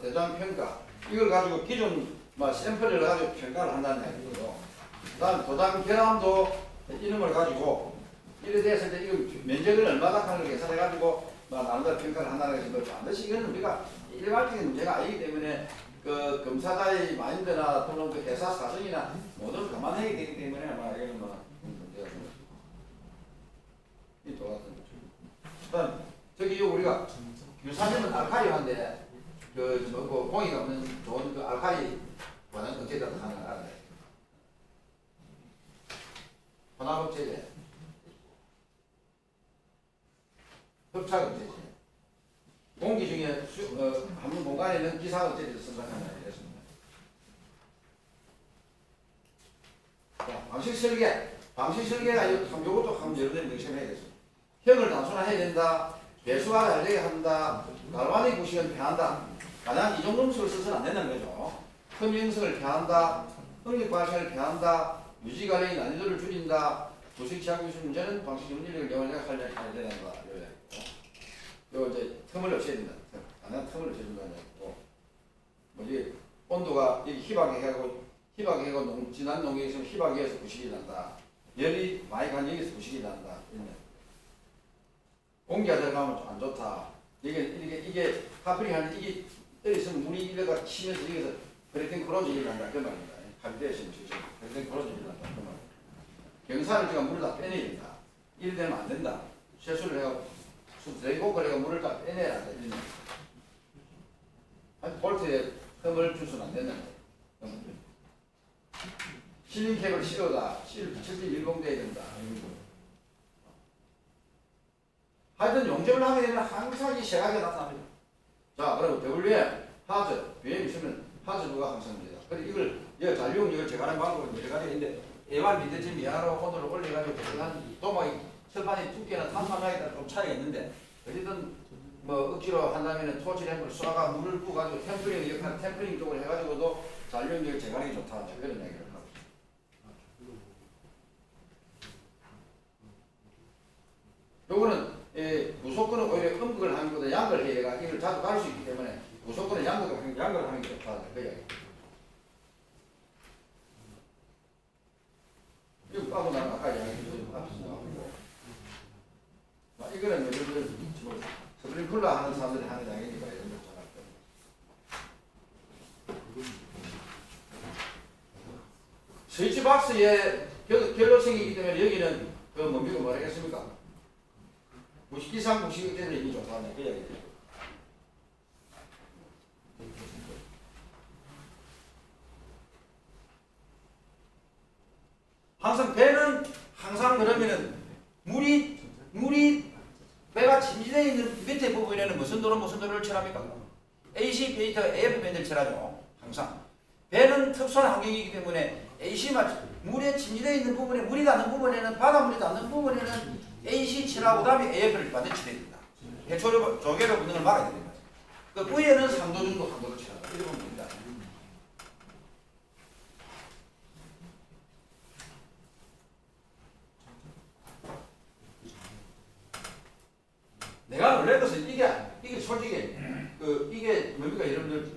대장 평가 이걸 가지고 기존 샘플을 가지고 평가를 한다는 얘기고요. 그다음 도장 결함도 이름을 가지고 이래 됐을 때 이거 면적을 얼마나 하는 걸 계산해 가지고 나름대로 평가를 한다는 것인데 반드시 이거는 우리가 일반적인 문제가 아니기 때문에 그 검사자의 마인드나 또는 그 회사 사정이나 모든 감안해야 되기 때문에 이거는 문제가 좀 이 똑같은 거죠. 그다음 저기 우리가 유산균은 알칼리화인데 그 공이가 없는 좋은 그 알칼리 원한 어떻게 하는 거 알아요? 혼합업체제, 흡착업체제. 공기 중에 방식 설계가 요것도 한번 여러분들이 명심해야겠어. 형을 단순화해야 된다. 배수가 잘 되게 한다. 갈바닉 구식은 피한다. 만약 이 정도는 써서는 안 된다는 거죠. 흠형성을 피한다. 흥력 발생을 피한다. 유지 관리의 난이도를 줄인다. 부식 취약 기술 문제는 방식 전문력을 영원하게 살려야 된다. 요 이제 틈을 없애야 된다. 가능한 틈을 없애야 된다는 거고. 뭐지? 온도가 여기 희박해가고 진한 농경에 있으면 희박해서 부식이 난다. 열이 많이 간 여기서 부식이 난다. 공기가 들어가면 안 좋다. 이게 파프리 하는데 이게 떨어지면 물이 이래가 치면서 여기서 그레틴 크로즈를 난다. 그 말입니다. 하비데이션 그레틴 크로즈를 난다. 그 말입니다. 경사를 제가 물을 다 빼내야 된다. 이래 되면 안 된다. 세수를 해가 드레이코크를 해가 물을 다 빼내야 한다. 이런 볼트에 흠을 주서는 안 된다. 실링캡을 씌워다. 실제 일봉돼야 된다. 하여튼 용접을 하게 되면 항상 이 세 가지가 나타납니다. 자, 그럼 WM, 하즈, BM 있으면 하즈부가 항상 됩니다. 그리고 이걸, 잔류용 이걸 제거하는 방법은 여러 가지가 있는데, 애완 밑에쯤 미안하로 온도를 올려가지고, 한 도마의 철판의 두께나 탄탄하게 따라 좀 차이가 있는데, 어쨌든, 뭐, 억지로 한다면 토치램프를 쏴가 물을 부어가지고 템플링 역할, 템플링 쪽을 해가지고도 잔류용 이걸 제거하는 게 좋다. 그런 얘기를 하고. 요거는 무조건은 오히려 음극을 하는 것보다 양극을 해가 이걸 자주 갈 수 있기 때문에 무조건은 양극을 하는 게 좋다. 그 이야기. 이거 까고 나면 아까 이야기했던 앞에서 나왔고. 이거는 여러분들 스프링클러 하는 사람들이 하는 이야기니까 이런 거 잘할 거예요. 스위치 박스의 결로성이기 때문에 여기는 그 뭡니까 뭐라겠습니까? 무식기상 무식이 때문에 이미 좋다는 그 이야기죠. 항상 배는 항상 그러면은 물이 배가 침지되어 있는 밑에 부분에는 무슨 도를 칠합니까? AC 베이터 AF 밴드를 칠하죠. 항상 배는 특수한 환경이기 때문에 물에 침지되어 있는 부분에 물이 닿는 부분에는 바닷물이 닿는 부분에는 AC 칠하고 다음에 AF를 반드시 칠해야 됩니다. 해초류 조개로 붙는 걸 막아야 됩니다. 그 위에는 3도 정도 강도를 칠하다. 이렇게 보면 됩니다. 내가 놀란 것은 이게 솔직히 이게 뭡니까 여러분들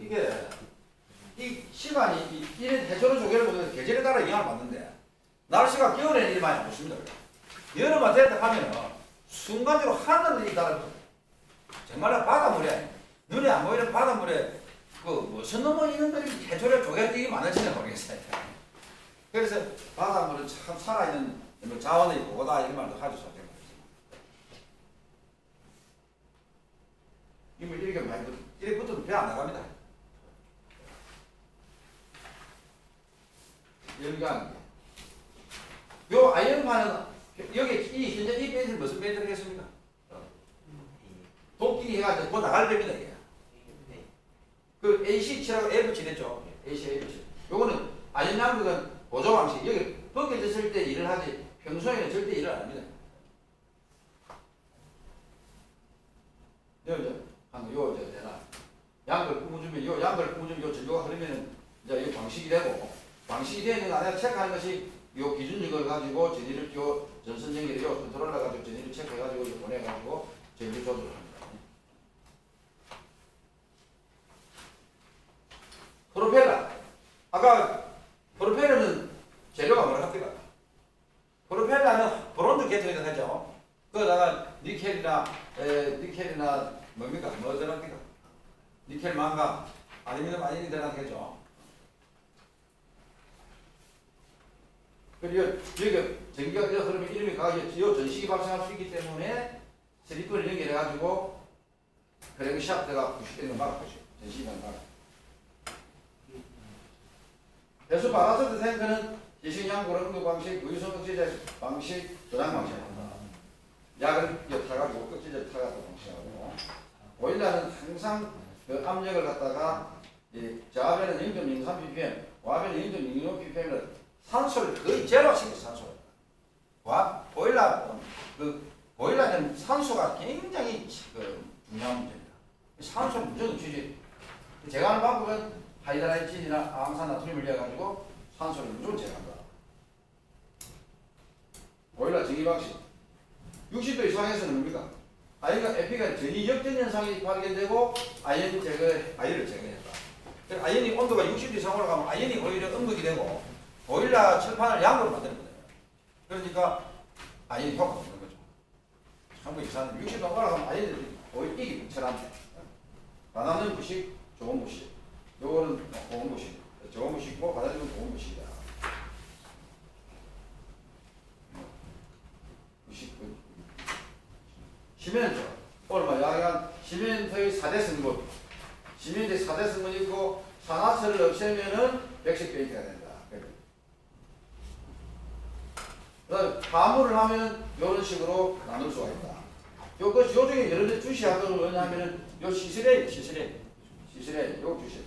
이 시간이 이런 해초류 조개를 보면 계절에 따라 영향을 받는데 날씨가 겨울에는 일이 많이 없습니다. 여름만 됐다 하면 순간적으로 하늘이 달라져. 정말 바닷물에 눈에 안 보이는 바닷물에 무슨 놈의 이놈들이 해초를 조개를 되게 많은지는 모르겠어요. 그래서 바닷물은 참 살아있는 자원의 보고다 이런 말도 하죠. 이렇게 많이 이렇게 붙어도 배 안 나갑니다. 열강. 요 아이언판은 여기 현재 이 밴드는 무슨 밴드를 했습니까? 도끼 해가지고 뭐 나갈 됩니다. 이게. 그 AC7하고 F7 했죠. AC, F7. 요거는 아이언양극은 보조 방식. 여기 벗겨졌을 때 일을 하지 평소에는 절대 일을 안 합니다. 요 되나? 양극을 뿜어주면 요 양극을 뿜어주면 요 전류가 흐르면은 이제 이 방식이 되고 방식이 되는 안에 체크하는 것이 요 기준력을 가지고 전위를 요 전선전기를 요 컨트롤러 가지고 전위를 체크해가지고 보내가지고 전류 조절을 합니다. 프로펠러. 아까 프로펠러는 재료가 뭐라 합니까? 프로펠러는 브론즈 계통에서 하죠. 그거다가 니켈이나 뭡니까? 뭐 들어갑니까? 니켈 망가, 알루미늄 아연이 들어가겠죠. 그리고 여기 전기가 흐르면 이름이 가게 전식이 발생할 수 있기 때문에 슬리퍼를 연결해가지고 크랭크샤프트가 부식되는 걸 막아보죠. 전식이 막아. 배수 바라서드 탱크는 지식양고로 응급 방식, 의손 억제제 방식, 저장 방식입니다. 약을 타가지고 억제제 타가지고 방식하고 보일러는 항상 그 압력을 갖다가 저하변은 0.03 ppm, 와변은 0.06 ppm을 산소를 거의 제로 시켜 산소를. 와 보일러는 산소가 굉장히 중요한 문제입니다. 산소를 무조건 주지. 제가 하는 방법은 하이드라이진이나 암산나트륨을 넣어가지고 산소를 무조건 제거한다. 보일러 정의 방식. 60도 이상에서는 뭡니까? 아이가 에피가 전이 역전 현상이 발견되고 아이언을 제거했다. 아이언이 온도가 60도 이상 올라가면 아이언이 오히려 음극이 되고 보일러 철판을 양으로 만드는 거예요. 그러니까 아이언이 효과가 없는 거죠. 한국 이사는 60도 올라가면 아이언이 오히려 이기 철한데 바다는 부식, 좋은 부식. 요거는 고운 부식. 좋은 부식이고 바다는 고운 부식이다. 시멘트 오늘 이야기한 시멘트의 4대 성분 시멘트의 4대 성분이 있고 산화철을 없애면은 백색페인트가 된다. 그다음에 화물을 하면 이런 식으로 나눌 수가 있다. 요 중에 여러분들 주시할 건 뭐냐면은 요 시스레인 요거 주시야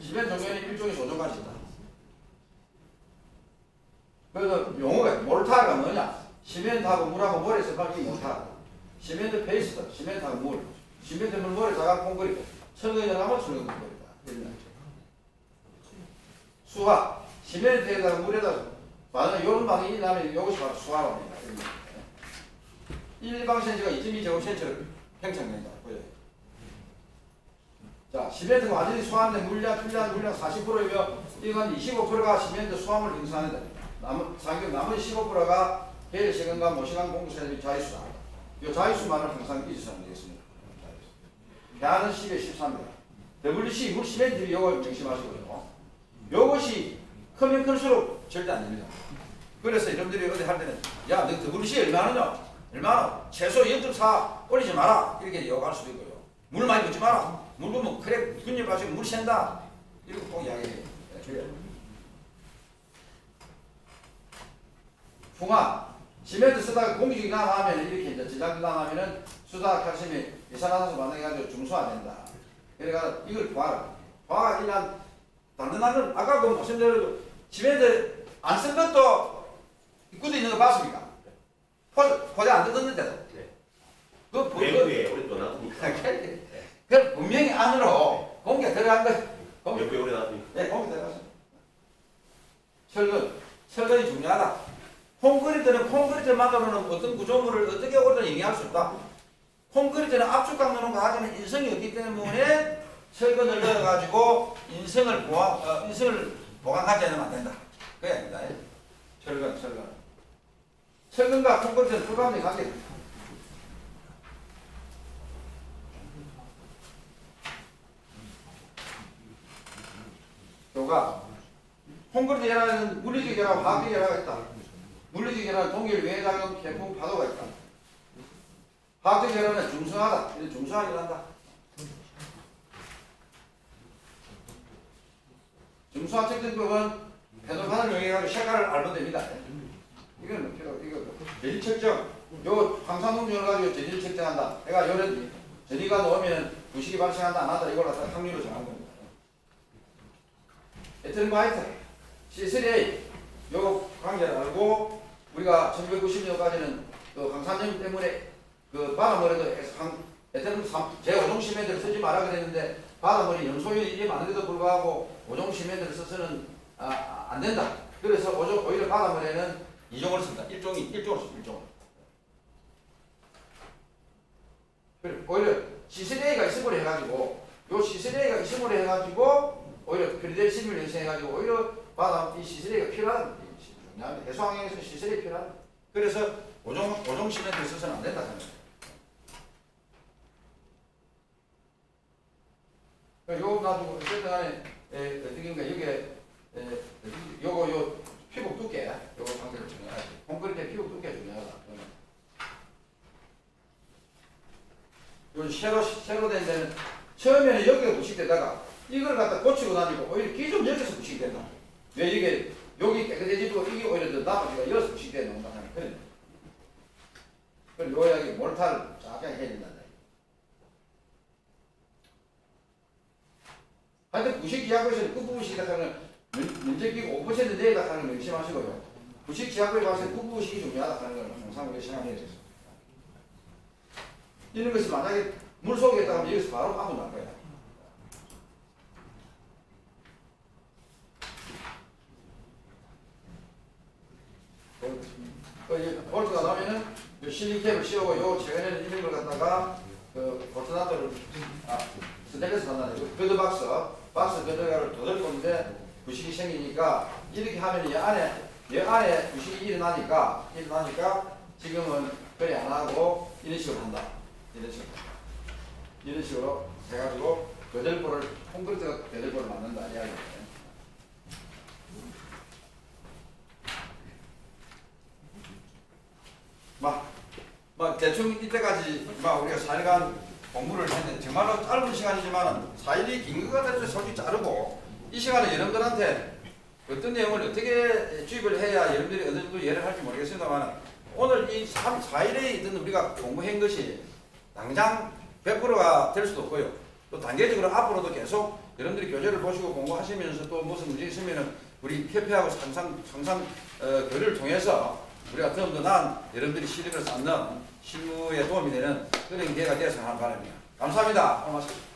시멘트 종류는 일종의 조종관이 있다. 그래서 용어가 몰타가 뭐냐? 시멘트하고 물하고 모래에서 밖에 몰타. 시멘트 페이스트, 시멘트하고 물. 시멘트 물 모래 자가 콘크리트. 철근이라고 하면 철근 콘크리트다. 수화. 시멘트에다가 물에다가 반응이 요런 반응이 일어나면 이것이 바로 수화라고 합니다. 일방센치가 2.2제곱센치로 팽창된다. 보여요. 자, 시멘트가 완전히 수화하는데 물량 40%이며 이건 25%가 시멘트 수화물 형성한다. 나머지 15%가 계열 시간과 모시간 공급세의 자유수다. 이 자유수만을 항상 잊으시면 되겠습니다. 대안은 10에 13입니다. WC 물 시멘트 이거 명심하시고요. 이것이 크면 클수록 절대 안 됩니다. 그래서 여러분들이 어디 할 때는 야, 너 WC 얼마나? 최소 0.4 올리지 마라. 이렇게 요구할 수도 있고요. 물 많이 붓지 마라. 물 부으면 그래 균열 빠지고 물 샌다. 이렇게 꼭 이야기해요. 풍화. 시멘트 쓰다가 공기중이 나가면 이렇게 이제 지장도 나가면은 수다 칼슘이 이산화탄소 반응해가지고 중수화된다. 그러니까 이걸 과가 일단 단단한 건 아까 그 말씀대로 시멘트 안 쓴 것도 굳어 있는 거 봤습니까? 포대 안 뜯었는데도. 네. 그 외부에 오래 놔두니까. 그 분명히 안으로 공기가 들어간 거. 외부에 오래 놔두니까. 네, 공기 들어갔어. 철근이 중요하다. 콘크리트만으로는 어떤 구조물을 어떻게 오래 영위할 수 없다. 콘크리트는 압축 강도는 가지는 인성이 없기 때문에 철근을 넣어가지고 인성을 보강하지 않으면 안 된다. 그게 아닙니다. 철근과 콘크리트는 불가분의 관계입니다. 교가 콘크리트 결합에는 물리적 결합, 화학적 결합가 있다. 물리적 결합은 동일 외작용, 캠풍, 파도가 있다. 화학적 결합은 중성하다. 중성하게 한다. 중수화 측정법은 페놀판을 이용해서 색깔을 알면 됩니다. 이거는 이거 전이 측정. 요 황산동전을 가지고 전이를 측정한다. 그러니까 요런 전이가 넣으면 부식이 발생한다 안 한다 이걸 갖다 확률로 정한 겁니다. 에틸렌 화이트, C3A 요 관계를 알고 우리가 1990년까지는 그 황산염 때문에 그 바닷물에도 에틸렌 제5종 시멘트를 쓰지 말라 그랬는데 바닷물이 염소율이 이게 많은데도 불구하고 5종 시멘트를 써서는 안 된다. 그래서 오히려 바닷물에는 2종을 씁니다. 1종을 씁니다. 1종을. 오히려 C3A가 있음으로 해가지고 요 C3A가 있음으로 해가지고 오히려 pyridyl 심을 형성해가지고 오히려 이 C3A가 필요하다. 해수 환경에서 C3A 필요하다. 그래서 5종 시멘트를 써서는 안 된다. 요거 가지고 어쨌든 간에 어떻게인가 여기에 요거 요 피복 두께 요거 관계를 중요하지. 콘크리트의 피복 두께 중요하다. 요 새로 된 데는 처음에는 여기가 부식되다가 이걸 갖다 고치고 다니고 오히려 기존 여기서 부식이 된다. 왜 이게 여기 깨끗해지고 이게 오히려 더 나빠지고 여기서 부식되는 건가 하는 그런. 그리고 요 이야기 몰타를 정확하게 해야 된다. 하여튼 부식 이야기에서는 끝부분식 같은 경우는 면적이 5% 내에다 하는 걸 명심하시고요. 부식 지하구에 봤을 때 국부식이 중요하다 하는 걸 항상 우리가 생각해야 돼요. 이런 것이 만약에 물속에 있다가 여기서 바로 아무 날 거야. 볼트가 나오면은 실리캡을 씌우고 요 최근에는 이런 걸 갖다가 그 볼트나트를 스테인리스 단단해요. 베드박스 베드가를 더 건데 부식이 생기니까 이렇게 하면 이 안에 부식이 일어나니까 지금은 그래 안 하고 이런 식으로 한다. 이런 식으로 해가지고 베들볼을 콘크리트가 베들볼을 만든다 이야기예요. 막 대충 이때까지 막 우리가 4일간 공부를 했는데 정말로 짧은 시간이지만 4일이 긴 것 같아서 솔직히 자르고 이 시간에 여러분들한테 어떤 내용을 어떻게 주입을 해야 여러분들이 어느 정도 이해를 할지 모르겠습니다만 오늘 이 4일에 있던 우리가 공부한 것이 당장 100%가 될 수도 없고요. 또 단계적으로 앞으로도 계속 여러분들이 교재를 보시고 공부하시면서 또 무슨 문제 있으면 우리 협회하고 항상 교류를 통해서 우리가 더 나은 여러분들이 실력을 쌓는 실무에 도움이 되는 그런 기회가 되었으면 하는 바람입니다. 감사합니다. 고맙습니다.